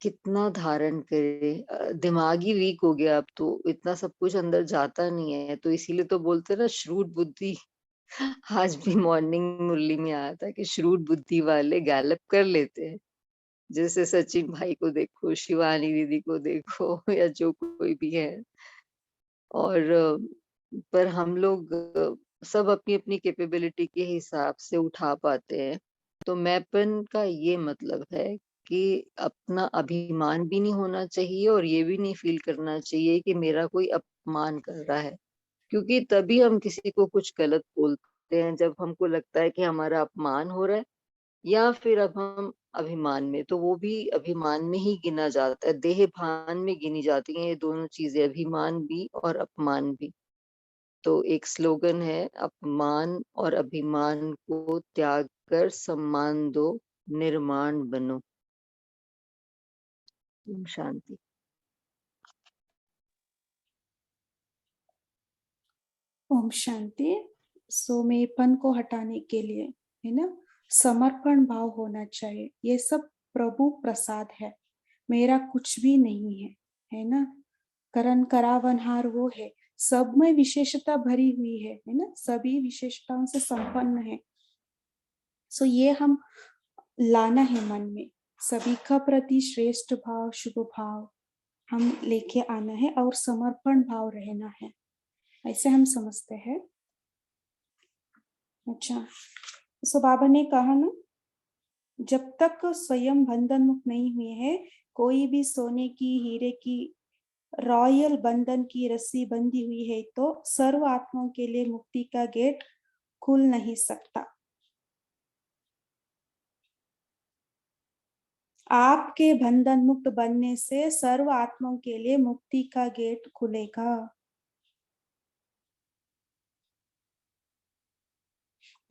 कितना धारण करे। दिमाग ही वीक हो गया अब तो, इतना सब कुछ अंदर जाता नहीं है, तो इसीलिए तो बोलते हैं ना श्रूड बुद्धि। आज भी मॉर्निंग मुरली में आया था कि श्रूड बुद्धि वाले गैलप कर लेते हैं। जैसे सचिन भाई को देखो, शिवानी दीदी को देखो, या जो कोई भी है। और पर हम लोग सब अपनी अपनी कैपेबिलिटी के हिसाब से उठा पाते हैं। तो मैंपन का ये मतलब है कि अपना अभिमान भी नहीं होना चाहिए, और ये भी नहीं फील करना चाहिए कि मेरा कोई अपमान कर रहा है, क्योंकि तभी हम किसी को कुछ गलत बोलते हैं जब हमको लगता है कि हमारा अपमान हो रहा है, या फिर अब हम अभिमान में, तो वो भी अभिमान में ही गिना जाता है, देह भान में गिनी जाती हैं ये दोनों चीजें, अभिमान भी और अपमान भी। तो एक स्लोगन है, अपमान और अभिमान को त्याग कर सम्मान दो, निर्माण बनो। शांति। ओम शांति। सोमेपन को हटाने के लिए है ना समर्पण भाव होना चाहिए। ये सब प्रभु प्रसाद है, मेरा कुछ भी नहीं है ना। करण करावनहार वो है, सब में विशेषता भरी हुई है ना, सभी विशेषताओं से संपन्न है। सो ये हम लाना है मन में, सभी का प्रति श्रेष्ठ भाव, शुभ भाव हम लेके आना है, और समर्पण भाव रहना है, ऐसे हम समझते हैं। अच्छा, सो बाबा ने कहा ना, जब तक स्वयं बंधन मुक्त नहीं हुए हैं, कोई भी सोने की, हीरे की, रॉयल बंधन की रस्सी बंधी हुई है तो सर्व आत्माओं के लिए मुक्ति का गेट खुल नहीं सकता। आपके बंधन मुक्त बनने से सर्व आत्माओं के लिए मुक्ति का गेट खुलेगा।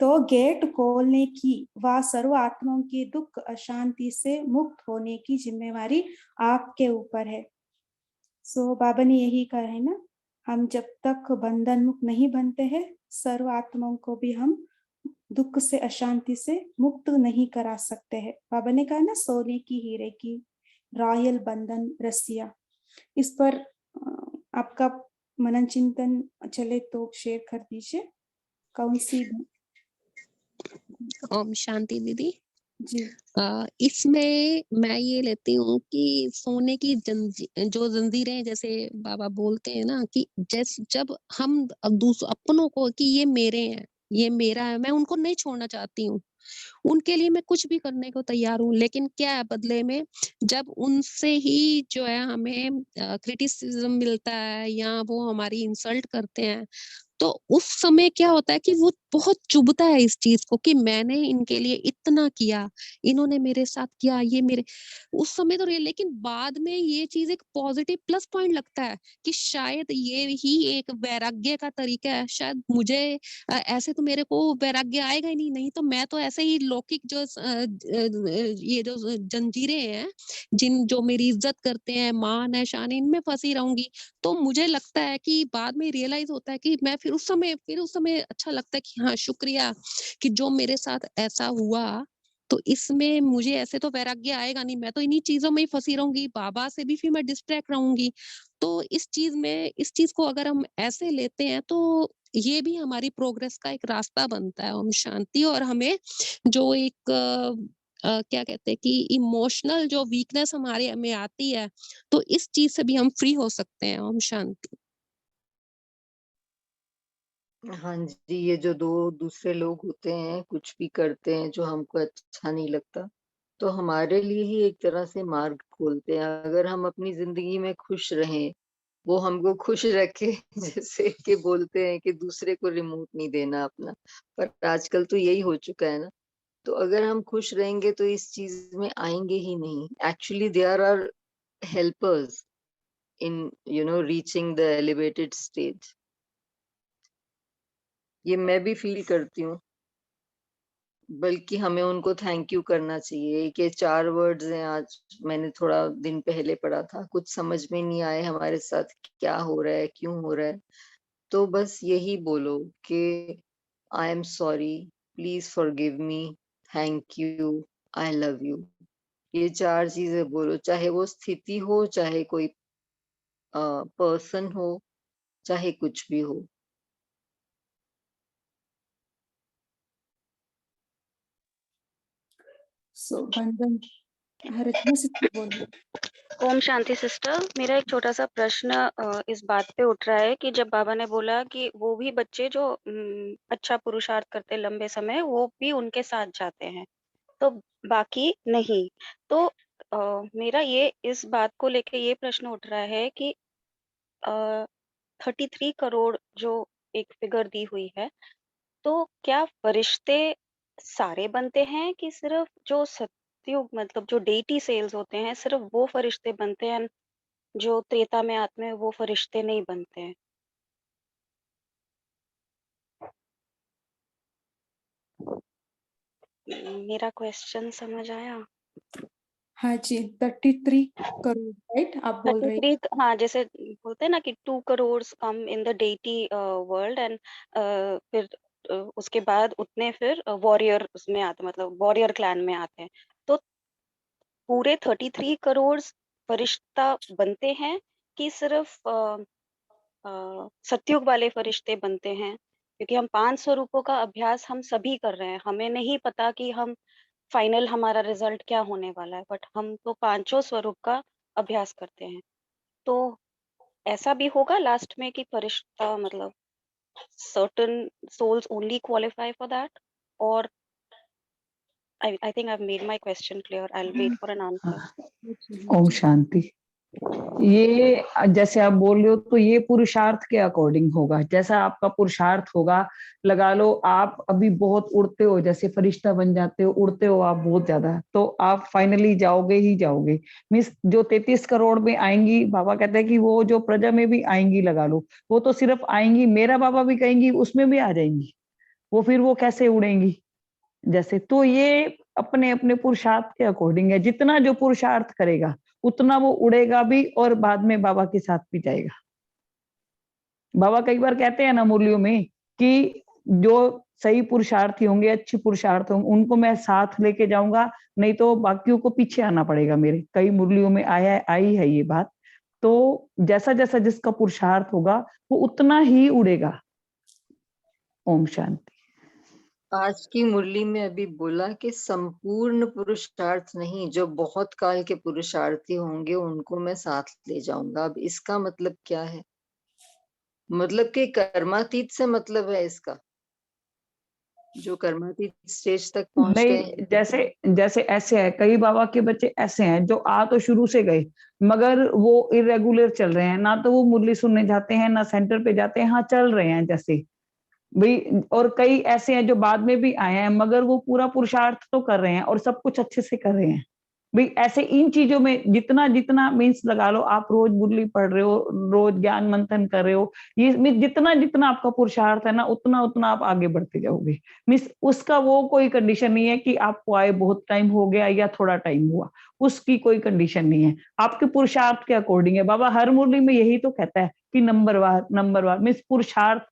तो गेट खोलने की व सर्व आत्माओं की दुख अशांति से मुक्त होने की जिम्मेवारी आपके ऊपर है। सो बाबा ने यही कहा है ना, हम जब तक बंधन मुक्त नहीं बनते हैं, सर्व आत्माओं को भी हम दुख से, अशांति से मुक्त नहीं करा सकते हैं। बाबा ने कहा ना, सोने की, हीरे की रॉयल बंधन रस्सियां। इस पर आपका मनन चिंतन चले तो शेयर कर दीजिए, कौन सी। ओम शांति दीदी जी। इसमें मैं ये लेती हूँ कि सोने की जो जंजीरें, जैसे बाबा बोलते हैं ना कि जब हम अपनों को कि ये मेरे हैं, ये मेरा है, मैं उनको नहीं छोड़ना चाहती हूँ, उनके लिए मैं कुछ भी करने को तैयार हूँ। लेकिन क्या है बदले में, जब उनसे ही जो है हमें क्रिटिसिज्म मिलता है या वो हमारी इंसल्ट करते हैं, तो उस समय क्या होता है कि वो बहुत चुभता है इस चीज को कि मैंने इनके लिए इतना किया, इन्होंने मेरे साथ किया, ये मेरे उस समय तो लेकिन बाद में ये चीज एक पॉजिटिव प्लस पॉइंट लगता है कि शायद ये ही एक वैराग्य का तरीका है। शायद मुझे ऐसे तो मेरे को वैराग्य आएगा ही नहीं तो मैं तो ऐसे ही लौकिक जो ये जो जंजीरें हैं, जो मेरी इज्जत करते हैं, मान है, शान, इनमें फंसी रहूंगी। तो मुझे लगता है कि बाद में रियलाइज होता है कि मैं फिर उस समय अच्छा लगता है कि हाँ शुक्रिया कि जो मेरे साथ ऐसा हुआ, तो इसमें मुझे ऐसे तो वैराग्य आएगा नहीं, मैं तो इन्हीं चीजों में ही फंसी रहूंगी, बाबा से भी फिर मैं डिस्ट्रैक्ट रहूंगी। तो इस चीज को अगर हम ऐसे लेते हैं तो ये भी हमारी प्रोग्रेस का एक रास्ता बनता है। ओम शांति। और हमें जो एक क्या कहते हैं कि इमोशनल जो वीकनेस हमारे में आती है, तो इस चीज से भी हम फ्री हो सकते हैं। ओम शांति। हाँ जी, ये जो दो दूसरे लोग होते हैं, कुछ भी करते हैं जो हमको अच्छा नहीं लगता, तो हमारे लिए ही एक तरह से मार्ग खोलते हैं। अगर हम अपनी जिंदगी में खुश रहें, वो हमको खुश रखे, जैसे कि बोलते हैं कि दूसरे को रिमोट नहीं देना अपना, पर आजकल तो यही हो चुका है ना। तो अगर हम खुश रहेंगे तो इस चीज में आएंगे ही नहीं। Actually there are helpers in reaching the elevated stage. ये मैं भी फील करती हूँ, बल्कि हमें उनको थैंक यू करना चाहिए। कि 4 वर्ड्स हैं, आज मैंने थोड़ा दिन पहले पढ़ा था, कुछ समझ में नहीं आए हमारे साथ क्या हो रहा है, क्यों हो रहा है, तो बस यही बोलो कि I am sorry, please forgive me, thank you, I love you. ये 4 चीजें बोलो, चाहे वो स्थिति हो, चाहे कोई पर्सन हो, चाहे कुछ भी हो। सो बंधन रचना से बोलिए। ओम शांति सिस्टर, मेरा एक छोटा सा प्रश्न इस बात पे उठ रहा है कि जब बाबा ने बोला कि वो भी बच्चे जो अच्छा पुरुषार्थ करते लंबे समय, वो भी उनके साथ जाते हैं, तो बाकी नहीं। तो मेरा ये इस बात को लेके ये प्रश्न उठ रहा है कि 33 करोड़ जो एक फिगर दी हुई है, तो क्या फरिश्ते सारे बनते हैं कि सिर्फ जो सत्युग मतलब जो डेटी सेल्स होते हैं, सिर्फ वो फरिश्ते बनते हैं, जो त्रेता में आते हैं वो फरिश्ते नहीं बनते हैं? मेरा क्वेश्चन समझ आया? हाँ जी, 33 करोड़, राइट? आप बोल रहे हैं। 33, हाँ, जैसे बोलते हैं ना कि 2 करोड़ कम इन द डेटी वर्ल्ड एंड फिर उसके बाद उतने फिर वॉरियर उसमें आते, मतलब वॉरियर क्लैन में आते हैं। तो पूरे 33 करोड़ फरिश्ता बनते हैं कि सिर्फ सतयुग वाले फरिश्ते बनते हैं? क्योंकि हम 5 स्वरूपों का अभ्यास हम सभी कर रहे हैं, हमें नहीं पता कि हम फाइनल हमारा रिजल्ट क्या होने वाला है, बट हम तो पांचों स्वरूप का अभ्यास करते हैं। तो ऐसा भी होगा लास्ट में कि फरिश्ता मतलब certain souls only qualify for that, or I think I've made my question clear. I'll wait for an answer. Om Shanti. ये जैसे आप बोल रहे हो तो ये पुरुषार्थ के अकॉर्डिंग होगा, जैसा आपका पुरुषार्थ होगा। लगा लो आप अभी बहुत उड़ते हो, जैसे फरिश्ता बन जाते हो, उड़ते हो आप बहुत ज्यादा, तो आप फाइनली जाओगे ही जाओगे। मीन्स जो 33 करोड़ में आएंगी, बाबा कहते हैं कि वो जो प्रजा में भी आएंगी, लगा लो वो तो सिर्फ आएंगी, मेरा बाबा भी कहेंगी उसमें भी आ जाएंगी, वो फिर वो कैसे उड़ेंगी जैसे। तो ये अपने अपने पुरुषार्थ के अकॉर्डिंग है, जितना जो पुरुषार्थ करेगा उतना वो उड़ेगा भी और बाद में बाबा के साथ भी जाएगा। बाबा कई बार कहते हैं ना मुरलियों में कि जो सही पुरुषार्थी होंगे, अच्छे पुरुषार्थ होंगे, उनको मैं साथ लेके जाऊंगा, नहीं तो बाकियों को पीछे आना पड़ेगा मेरे। कई मुरलियों में आई है ये बात। तो जैसा जैसा जिसका पुरुषार्थ होगा वो उतना ही उड़ेगा। ओम शांति। आज की मुरली में अभी बोला कि संपूर्ण पुरुषार्थ नहीं, जो बहुत काल के पुरुषार्थी होंगे उनको मैं साथ ले जाऊंगा। अब इसका मतलब क्या है? मतलब कि कर्मातीत से मतलब है इसका, जो कर्मातीत स्टेज तक पहुंच गए। नहीं, जैसे जैसे ऐसे है, कई बाबा के बच्चे ऐसे हैं जो आ तो शुरू से गए मगर वो इरेगुलर चल रहे हैं, ना तो वो मुरली सुनने जाते हैं ना सेंटर पे जाते हैं, हाँ चल रहे हैं जैसे भाई। और कई ऐसे हैं जो बाद में भी आए हैं मगर वो पूरा पुरुषार्थ तो कर रहे हैं और सब कुछ अच्छे से कर रहे हैं भाई। ऐसे इन चीजों में जितना जितना मीन्स लगा लो, आप रोज मुरली पढ़ रहे हो, रोज ज्ञान मंथन कर रहे हो, ये मीन्स जितना जितना आपका पुरुषार्थ है ना, उतना उतना आप आगे बढ़ते जाओगे। मीन्स उसका वो कोई कंडीशन नहीं है कि आपको आए बहुत टाइम हो गया या थोड़ा टाइम हुआ, उसकी कोई कंडीशन नहीं है, आपके पुरुषार्थ के अकॉर्डिंग है। बाबा हर मुरली में यही तो कहता है कि नंबरवार मीन्स पुरुषार्थ,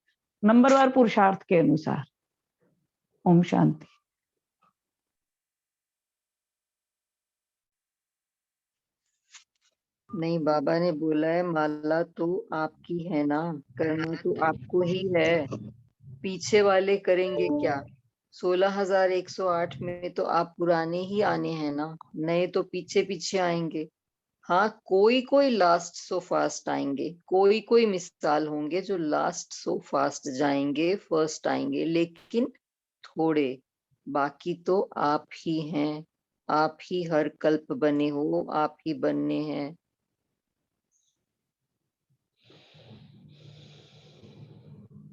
नंबरवार पुरुषार्थ के अनुसार। ओम शांति। नहीं, बाबा ने बोला है माला तो आपकी है ना, करना तो आपको ही है, पीछे वाले करेंगे क्या? 16,108 में तो आप पुराने ही आने हैं ना, नए तो पीछे पीछे आएंगे। हाँ, कोई कोई लास्ट सो फास्ट आएंगे, कोई कोई मिसाल होंगे जो लास्ट सो फास्ट जाएंगे, फर्स्ट आएंगे, लेकिन थोड़े। बाकी तो आप ही हैं, आप ही हर कल्प बने हो, आप ही बनने हैं।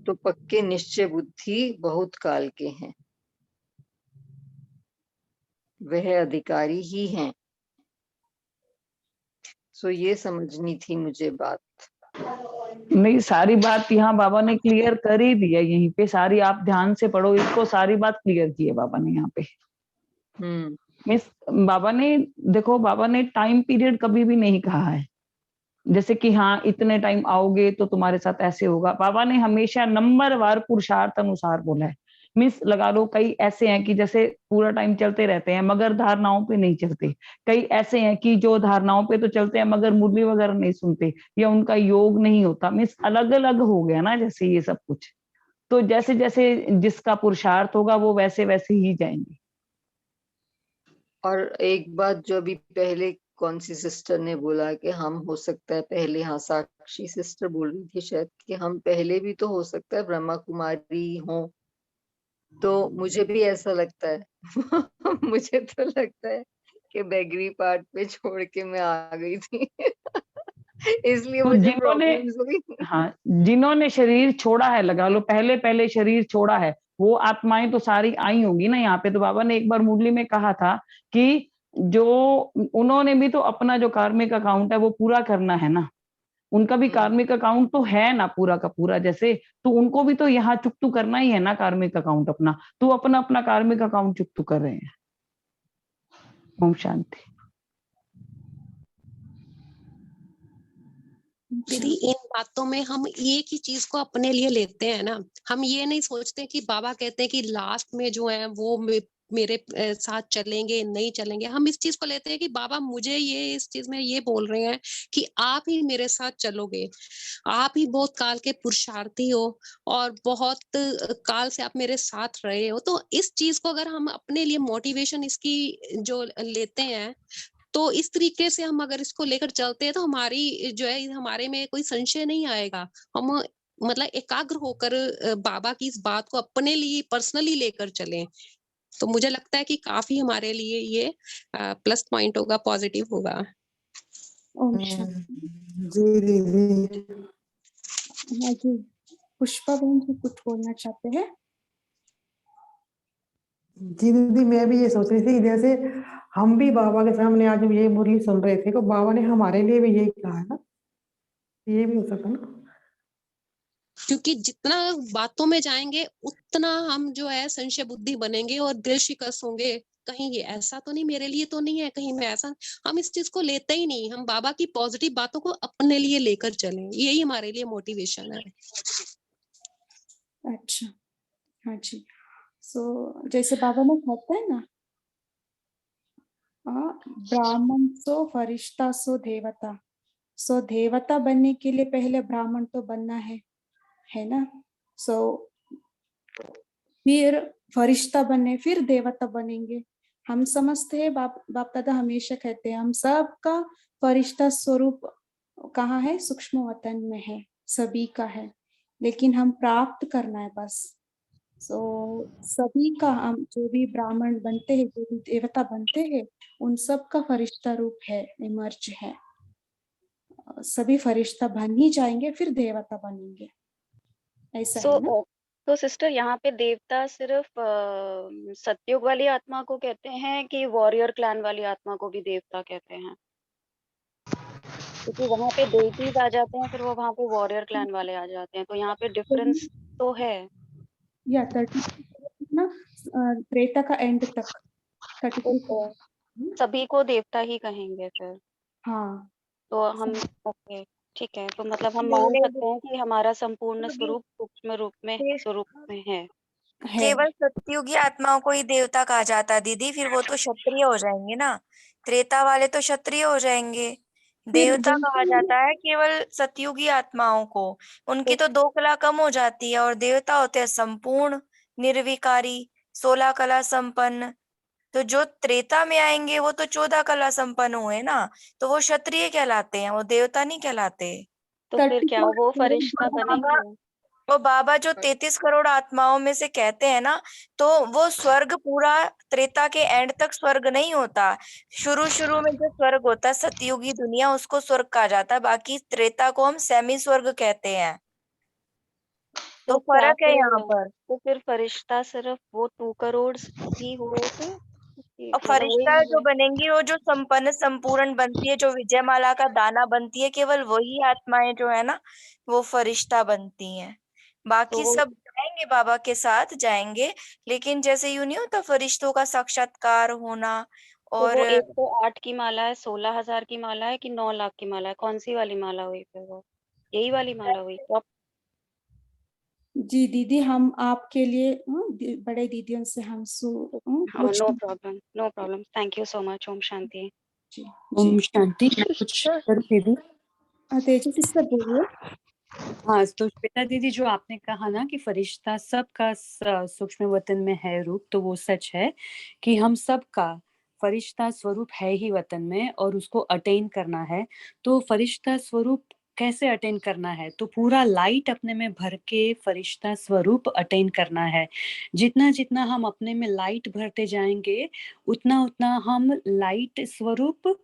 तो पक्के निश्चय बुद्धि बहुत काल के हैं, वह अधिकारी ही हैं। सो ये समझनी थी मुझे बात। नहीं, सारी बात यहाँ बाबा ने क्लियर कर ही दिया, यहीं पे सारी, आप ध्यान से पढ़ो इसको, सारी बात क्लियर की है बाबा ने यहाँ पे। मिस बाबा ने, देखो बाबा ने टाइम पीरियड कभी भी नहीं कहा है, जैसे कि हाँ इतने टाइम आओगे तो तुम्हारे साथ ऐसे होगा। बाबा ने हमेशा नंबरवार पुरुषार्थ अनुसार बोला है। मिस लगा लो, कई ऐसे हैं कि जैसे पूरा टाइम चलते रहते हैं मगर धारणाओं पे नहीं चलते, कई ऐसे हैं कि जो धारणाओं पे तो चलते हैं मगर मुरली वगैरह नहीं सुनते, या उनका योग नहीं होता। मिस अलग अलग हो गया ना जैसे ये सब कुछ, तो जैसे जैसे जिसका पुरुषार्थ होगा वो वैसे वैसे ही जाएंगे। और एक बात जो अभी पहले कौन सी सिस्टर ने बोला कि हम हो सकता है पहले, हाँ साक्षी सिस्टर बोल रही थी शायद, कि हम पहले भी तो हो सकता है ब्रह्मा कुमारी हो, तो मुझे भी ऐसा लगता है मुझे तो लगता है कि बेगरी पार्ट पे छोड़ के मैं आ गई थी इसलिए तो मुझे जिन्होंने, प्रॉब्लम्स हुई। हाँ जिन्होंने शरीर छोड़ा है, लगा लो पहले पहले शरीर छोड़ा है, वो आत्माएं तो सारी आई होंगी ना यहाँ पे। तो बाबा ने एक बार मुरली में कहा था कि जो उन्होंने भी तो अपना जो कार्मिक अकाउंट है वो पूरा करना है ना, उनका भी कार्मिक अकाउंट तो है ना पूरा का पूरा, जैसे तो उनको भी तो यहाँ चुकतू करना ही है ना कार्मिक अकाउंट अपना, तो अपना अपना कार्मिक अकाउंट चुकतू कर रहे हैं। ओम शांति। दीदी इन बातों में हम एक ही चीज को अपने लिए लेते हैं ना, हम ये नहीं सोचते कि बाबा कहते हैं कि लास्ट में जो है वो मेरे साथ चलेंगे नहीं चलेंगे। हम इस चीज को लेते हैं कि बाबा मुझे ये इस चीज में ये बोल रहे हैं कि आप ही मेरे साथ चलोगे, आप ही बहुत काल के पुरुषार्थी हो और बहुत काल से आप मेरे साथ रहे हो। तो इस चीज को अगर हम अपने लिए मोटिवेशन इसकी जो लेते हैं, तो इस तरीके से हम अगर इसको लेकर चलते हैं तो हमारी जो है हमारे में कोई संशय नहीं आएगा। हम मतलब एकाग्र होकर बाबा की इस बात को अपने लिए पर्सनली लेकर चलें, तो मुझे लगता है कि काफी हमारे लिए ये प्लस पॉइंट होगा, पॉजिटिव होगा। ओम शांति। जी दीदी। हाँ जी, पुष्पा बहन जी कुछ बोलना चाहते हैं? जी दीदी, मैं भी ये सोच रही थी जैसे हम भी बाबा के सामने आज ये मुरली सुन रहे थे तो बाबा ने हमारे लिए भी यही कहा है ना, ये भी हो सकता ना। क्योंकि जितना बातों में जाएंगे उतना हम जो है संशय बुद्धि बनेंगे और दिल शिकस्त होंगे, कहीं ये ऐसा तो नहीं, मेरे लिए तो नहीं है, कहीं मैं ऐसा, हम इस चीज को लेते ही नहीं। हम बाबा की पॉजिटिव बातों को अपने लिए लेकर चलें, यही हमारे लिए मोटिवेशन है। अच्छा, हाँ जी। सो जैसे बाबा ने कहते हैं ना, ब्राह्मण सो फरिश्ता सो देवता। सो देवता बनने के लिए पहले ब्राह्मण तो बनना है ना। सो फिर फरिश्ता बने, फिर देवता बनेंगे। हम समझते हैं, बाप दादा हमेशा कहते हैं हम सबका फरिश्ता स्वरूप कहाँ है, सूक्ष्म वतन में है, सभी का है, लेकिन हम प्राप्त करना है बस। सभी का, हम जो भी ब्राह्मण बनते हैं, जो भी देवता बनते हैं, उन सब का फरिश्ता रूप है, इमर्ज है। सभी फरिश्ता बन ही जाएंगे फिर देवता बनेंगे, ऐसा है ना। तो सिस्टर यहाँ पे देवता सिर्फ सतयुग वाली आत्मा को कहते हैं कि वॉरियर क्लैन वाली आत्मा को भी देवता कहते हैं? क्योंकि वहां पे डेटीज आ जाते हैं, फिर वो वहां पे वॉरियर क्लैन वाले आ जाते हैं, तो यहाँ पे डिफरेंस तो है। या 30 ना, त्रेता का एंड तक 33 सभी को देवता ही कहेंगे फिर। हाँ, तो हम ओके, ठीक है, तो मतलब हम मान सकते हैं कि हमारा संपूर्ण स्वरूप सूक्ष्म रूप में स्वरूप में है। केवल सतयुगी आत्माओं को ही देवता कहा जाता है दीदी, फिर वो तो क्षत्रिय हो जाएंगे ना, त्रेता वाले तो क्षत्रिय हो जाएंगे। देवता कहा जाता है केवल सतयुगी आत्माओं को, उनकी तो 2 कला कम हो जाती है, और देवता होते हैं संपूर्ण निर्विकारी 16 कला संपन्न। तो जो त्रेता में आएंगे वो तो 14 कला संपन्न हुए ना, तो वो क्षत्रिय कहलाते हैं, वो देवता नहीं कहलाते। तो फिर क्या वो फरिश्ता बनेंगे? वो बाबा जो 33 करोड़ आत्माओं में से कहते हैं ना, तो वो स्वर्ग पूरा त्रेता के एंड तक स्वर्ग नहीं होता। शुरू में जो स्वर्ग होता है सतयुगी दुनिया, उसको स्वर्ग कहा जाता है, बाकी त्रेता को हम सेमी स्वर्ग कहते हैं। तो फर्क है यहाँ पर। तो फिर फरिश्ता सिर्फ वो 2 करोड़ ही हुए थे कि और मतलब वही फरिश्ता मैं जो बनेंगी वो जो संपन्न संपूर्ण बनती है, जो विजयमाला का दाना बनती है, केवल वही आत्माएं जो है ना वो फरिश्ता बनती हैं। बाकी तो सब जाएंगे, बाबा के साथ जाएंगे, लेकिन जैसे यूं नहीं होता फरिश्तों का साक्षात्कार होना। तो और वो 108 की माला है, 16,000 की माला है कि 9 लाख की माला है? कौन सी वाली माला हुई फिर वो? यही वाली माला हुई तो जी दीदी, हम आपके लिए बड़े दीदियों से हम हाँ, कुछ no problem, no problem. Thank you so much. ओम शांति। जी ओम शांति। मैं कुछ करूं दीदी? तेजस सिस्टर बोलिए। हाँ, तो श्वेता दीदी, जो आपने कहा ना कि फरिश्ता सबका सूक्ष्म वतन में है रूप, तो वो सच है कि हम सबका फरिश्ता स्वरूप है ही वतन में, और उसको अटेन करना है। तो फरिश्ता स्वरूप कैसे अटेन करना है? तो पूरा लाइट अपने में भर के फरिश्ता स्वरूप अटेन करना है। जितना जितना हम अपने में लाइट भरते जाएंगे, उतना उतना हम लाइट स्वरूप,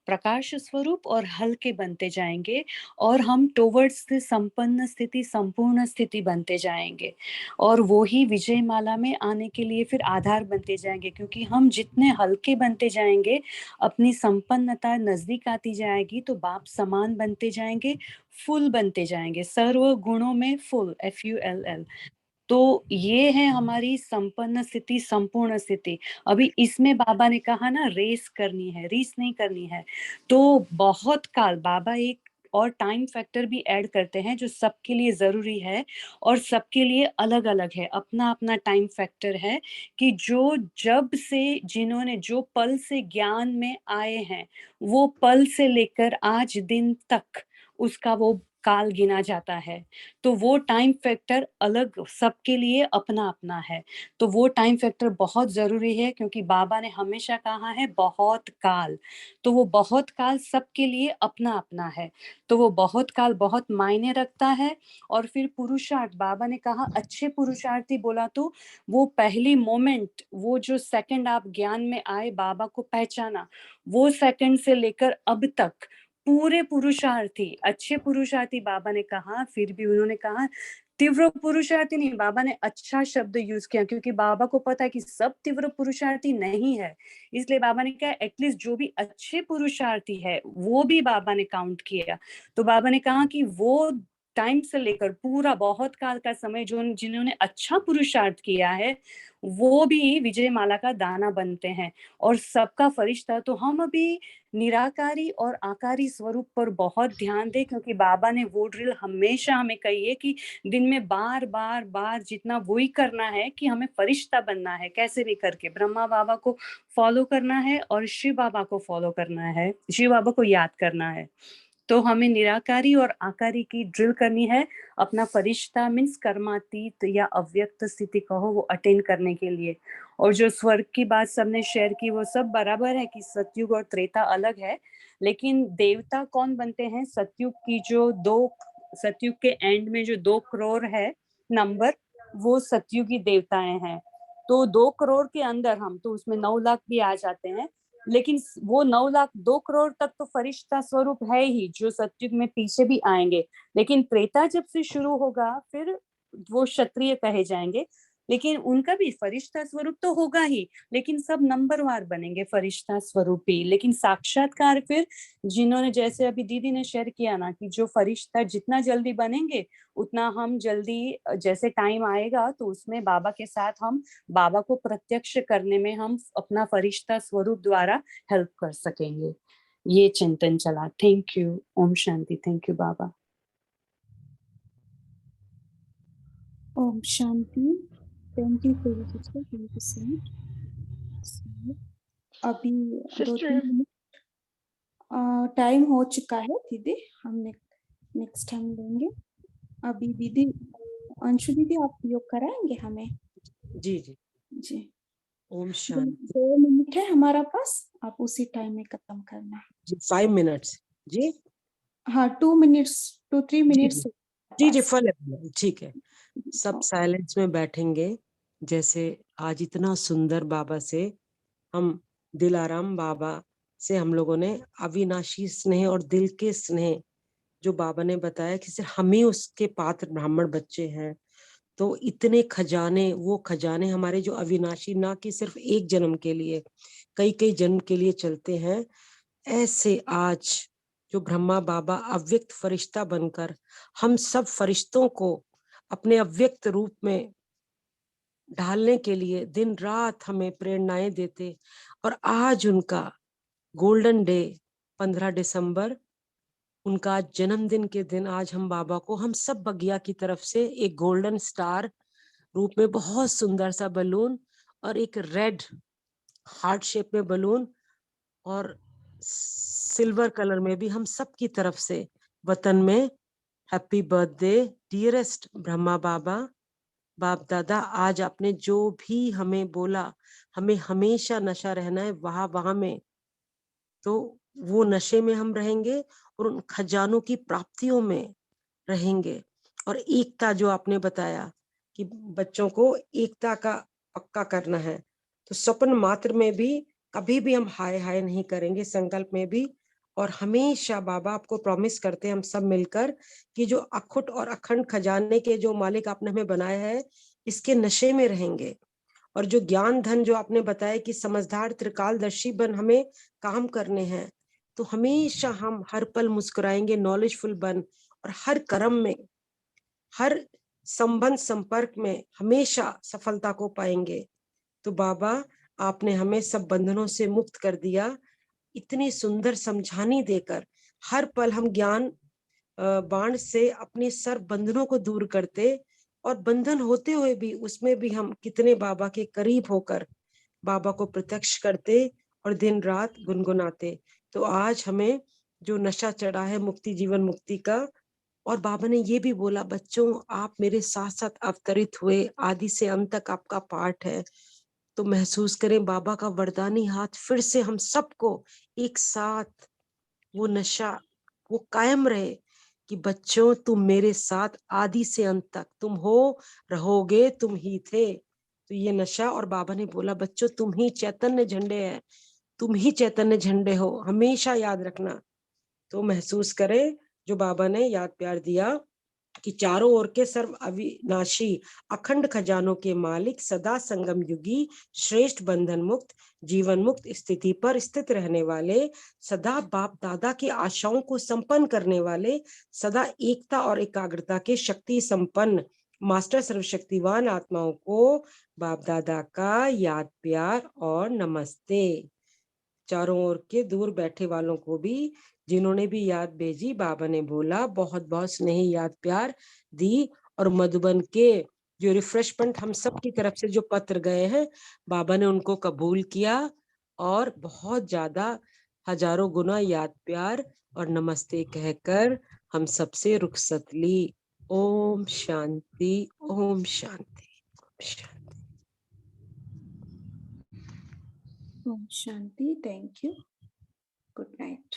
प्रकाश स्वरूप और हल्के बनते जाएंगे, और हम टुवर्ड्स संपन्न स्थिति, संपूर्ण स्थिति बनते जाएंगे। और वो ही विजय माला में आने के लिए फिर आधार बनते जाएंगे, क्योंकि हम जितने हल्के बनते जाएंगे, अपनी संपन्नता नजदीक आती जाएगी, तो बाप समान बनते जाएंगे, फुल बनते जाएंगे, सर्व गुणों में फुल, FULL। तो ये है हमारी संपन्न स्थिति, संपूर्ण स्थिति। अभी इसमें बाबा ने कहा ना, रेस करनी है, रीस नहीं करनी है। तो बहुत काल बाबा एक और टाइम फैक्टर भी ऐड करते हैं, जो सबके लिए जरूरी है और सबके लिए अलग अलग है। अपना अपना टाइम फैक्टर है कि जो जब से, जिन्होंने जो पल से ज्ञान में आए हैं, वो पल से लेकर आज दिन तक उसका वो काल गिना जाता है। तो वो टाइम फैक्टर अलग, सबके लिए अपना अपना है। तो वो टाइम फैक्टर बहुत जरूरी है, क्योंकि बाबा ने हमेशा कहा है बहुत काल। तो वो बहुत काल सबके लिए अपना अपना है। तो वो बहुत काल बहुत मायने रखता है। और फिर पुरुषार्थ, बाबा ने कहा अच्छे पुरुषार्थी बोला, तो वो पहली मोमेंट, वो जो सेकंड आप ज्ञान में आए, बाबा को पहचाना, वो सेकंड से लेकर अब तक पूरे पुरुषार्थी, अच्छे पुरुषार्थी बाबा ने कहा। फिर भी उन्होंने कहा तीव्र पुरुषार्थी नहीं, बाबा ने अच्छा शब्द यूज किया, क्योंकि बाबा को पता है कि सब तीव्र पुरुषार्थी नहीं है। इसलिए बाबा ने कहा एटलीस्ट जो भी अच्छे पुरुषार्थी है वो भी बाबा ने काउंट किया। तो बाबा ने कहा कि वो टाइम से लेकर पूरा बहुत काल का समय जो जिन्होंने अच्छा पुरुषार्थ किया है, वो भी विजय माला का दाना बनते हैं। और सबका फरिश्ता, तो हम अभी निराकारी और आकारी स्वरूप पर बहुत ध्यान दें, क्योंकि बाबा ने वो ड्रिल हमेशा हमें कही है कि दिन में बार बार बार जितना वही करना है कि हमें फरिश्ता बनना है, कैसे भी करके ब्रह्मा बाबा को फॉलो करना है और शिव बाबा को फॉलो करना है, शिव बाबा को याद करना है। तो हमें निराकारी और आकारी की ड्रिल करनी है, अपना फरिश्ता मीन्स कर्मातीत या अव्यक्त स्थिति कहो, वो अटेन करने के लिए। और जो स्वर्ग की बात सबने शेयर की, वो सब बराबर है कि सतयुग और त्रेता अलग है, लेकिन देवता कौन बनते हैं? सतयुग की जो सतयुग के एंड में जो 2 करोड़ है नंबर, वो सतयुगी देवताएं हैं। तो 2 करोड़ के अंदर हम, तो उसमें 9 लाख भी आ जाते हैं, लेकिन वो 9 लाख 2 करोड़ तक तो फरिश्ता स्वरूप है ही, जो सतयुग में पीछे भी आएंगे। लेकिन त्रेता जब से शुरू होगा, फिर वो क्षत्रिय कहे जाएंगे, लेकिन उनका भी फरिश्ता स्वरूप तो होगा ही, लेकिन सब नंबरवार बनेंगे फरिश्ता स्वरूपी। लेकिन साक्षात्कार फिर, जिन्होंने, जैसे अभी दीदी ने शेयर किया ना, कि जो फरिश्ता जितना जल्दी बनेंगे, उतना हम जल्दी, जैसे टाइम आएगा तो उसमें बाबा के साथ हम बाबा को प्रत्यक्ष करने में हम अपना फरिश्ता स्वरूप द्वारा हेल्प कर सकेंगे। ये चिंतन चला। Thank you. ओम शांति। थैंक यू बाबा। ओम शांति। Thank you sister, thank you so much. अभी 2-3 मिनट टाइम हो चुका है दीदी, हम नेक्स्ट टाइम लेंगे। अभी दीदी, अंशु दीदी, आप योग कराएंगे हमें? जी जी जी। ओम शांति। 2 मिनट है हमारा पास, आप उसी टाइम में खत्म करना है जी 5 मिनट्स। जी हाँ, 2 मिनट्स, 2-3 मिनट्स। जी जी फल, ठीक है। सब साइलेंस में बैठेंगे। जैसे आज इतना सुंदर बाबा से हम, दिलाराम बाबा से हम लोगों ने अविनाशी स्नेह और दिल के स्नेह जो बाबा ने बताया कि सिर्फ हम ही उसके पात्र ब्राह्मण बच्चे हैं, तो इतने खजाने, वो खजाने हमारे जो अविनाशी, ना कि सिर्फ एक जन्म के लिए, कई कई जन्म के लिए चलते हैं, ऐसे आज जो ब्रह्मा बाबा अव्यक्त फरिश्ता बनकर हम सब फरिश्तों को अपने अव्यक्त रूप में ढालने के लिए दिन रात हमें प्रेरणाएं देते, और आज उनका गोल्डन डे 15 दिसंबर, उनका जन्मदिन के दिन आज हम बाबा को, हम सब बगिया की तरफ से एक गोल्डन स्टार रूप में बहुत सुंदर सा बलून और एक रेड हार्ट शेप में बलून और सिल्वर कलर में भी हम सब की तरफ से वतन में हैप्पी बर्थडे डियरेस्ट ब्रह्मा बाबा, बाप दादा। आज आपने जो भी हमें बोला, हमें हमेशा नशा रहना है वहां वहां में, तो वो नशे में हम रहेंगे और उन खजानों की प्राप्तियों में रहेंगे। और एकता जो आपने बताया कि बच्चों को एकता का पक्का करना है, तो स्वप्न मात्र में भी कभी भी हम हाय हाय नहीं करेंगे, संकल्प में भी। और हमेशा बाबा आपको प्रॉमिस करते हैं हम सब मिलकर कि जो अखुट और अखंड खजाने के जो मालिक आपने हमें बनाया है, इसके नशे में रहेंगे। और जो ज्ञान धन जो आपने बताया कि समझदार त्रिकालदर्शी बन हमें काम करने हैं, तो हमेशा हम हर पल मुस्कुराएंगे, नॉलेजफुल बन, और हर कर्म में, हर संबंध संपर्क में हमेशा सफलता को पाएंगे। तो बाबा आपने हमें सब बंधनों से मुक्त कर दिया, इतनी सुंदर समझानी देकर। हर पल हम ज्ञान बाण से अपने सर्व बंधनों को दूर करते, और बंधन होते हुए भी उसमें भी हम कितने बाबा के करीब होकर बाबा को प्रत्यक्ष करते और दिन रात गुनगुनाते। तो आज हमें जो नशा चढ़ा है मुक्ति, जीवन मुक्ति का, और बाबा ने ये भी बोला बच्चों आप मेरे साथ साथ अवतरित हुए, आदि से अंत तक आपका पाठ है। तो महसूस करें बाबा का वरदानी हाथ फिर से हम सबको एक साथ, वो नशा वो कायम रहे कि बच्चों तुम मेरे साथ आदि से अंत तक, तुम हो, रहोगे, तुम ही थे। तो ये नशा, और बाबा ने बोला बच्चों तुम ही चैतन्य झंडे हैं, तुम ही चैतन्य झंडे हो, हमेशा याद रखना। तो महसूस करें जो बाबा ने याद प्यार दिया कि चारों ओर के सर्व अविनाशी अखंड खजानों के मालिक, सदा संगम युगी, श्रेष्ठ बंधन मुक्त, जीवन मुक्त स्थिति पर स्थित रहने वाले, सदा बाप दादा की आशाओं को संपन्न करने वाले, सदा एकता और एकाग्रता के शक्ति संपन्न मास्टर सर्वशक्तिवान आत्माओं को बाप दादा का याद प्यार और नमस्ते। चारों ओर के दूर बैठे वालों को भी जिन्होंने भी याद भेजी, बाबा ने बोला बहुत बहुत स्नेही याद प्यार दी। और मधुबन के जो रिफ्रेशमेंट हम सब की तरफ से जो पत्र गए हैं, बाबा ने उनको कबूल किया और बहुत ज्यादा हजारों गुना याद प्यार और नमस्ते कहकर हम सबसे रुखसत ली। ओम शांति, ओम शांति, ओम शांति। ओम शांति। Thank you. Good night.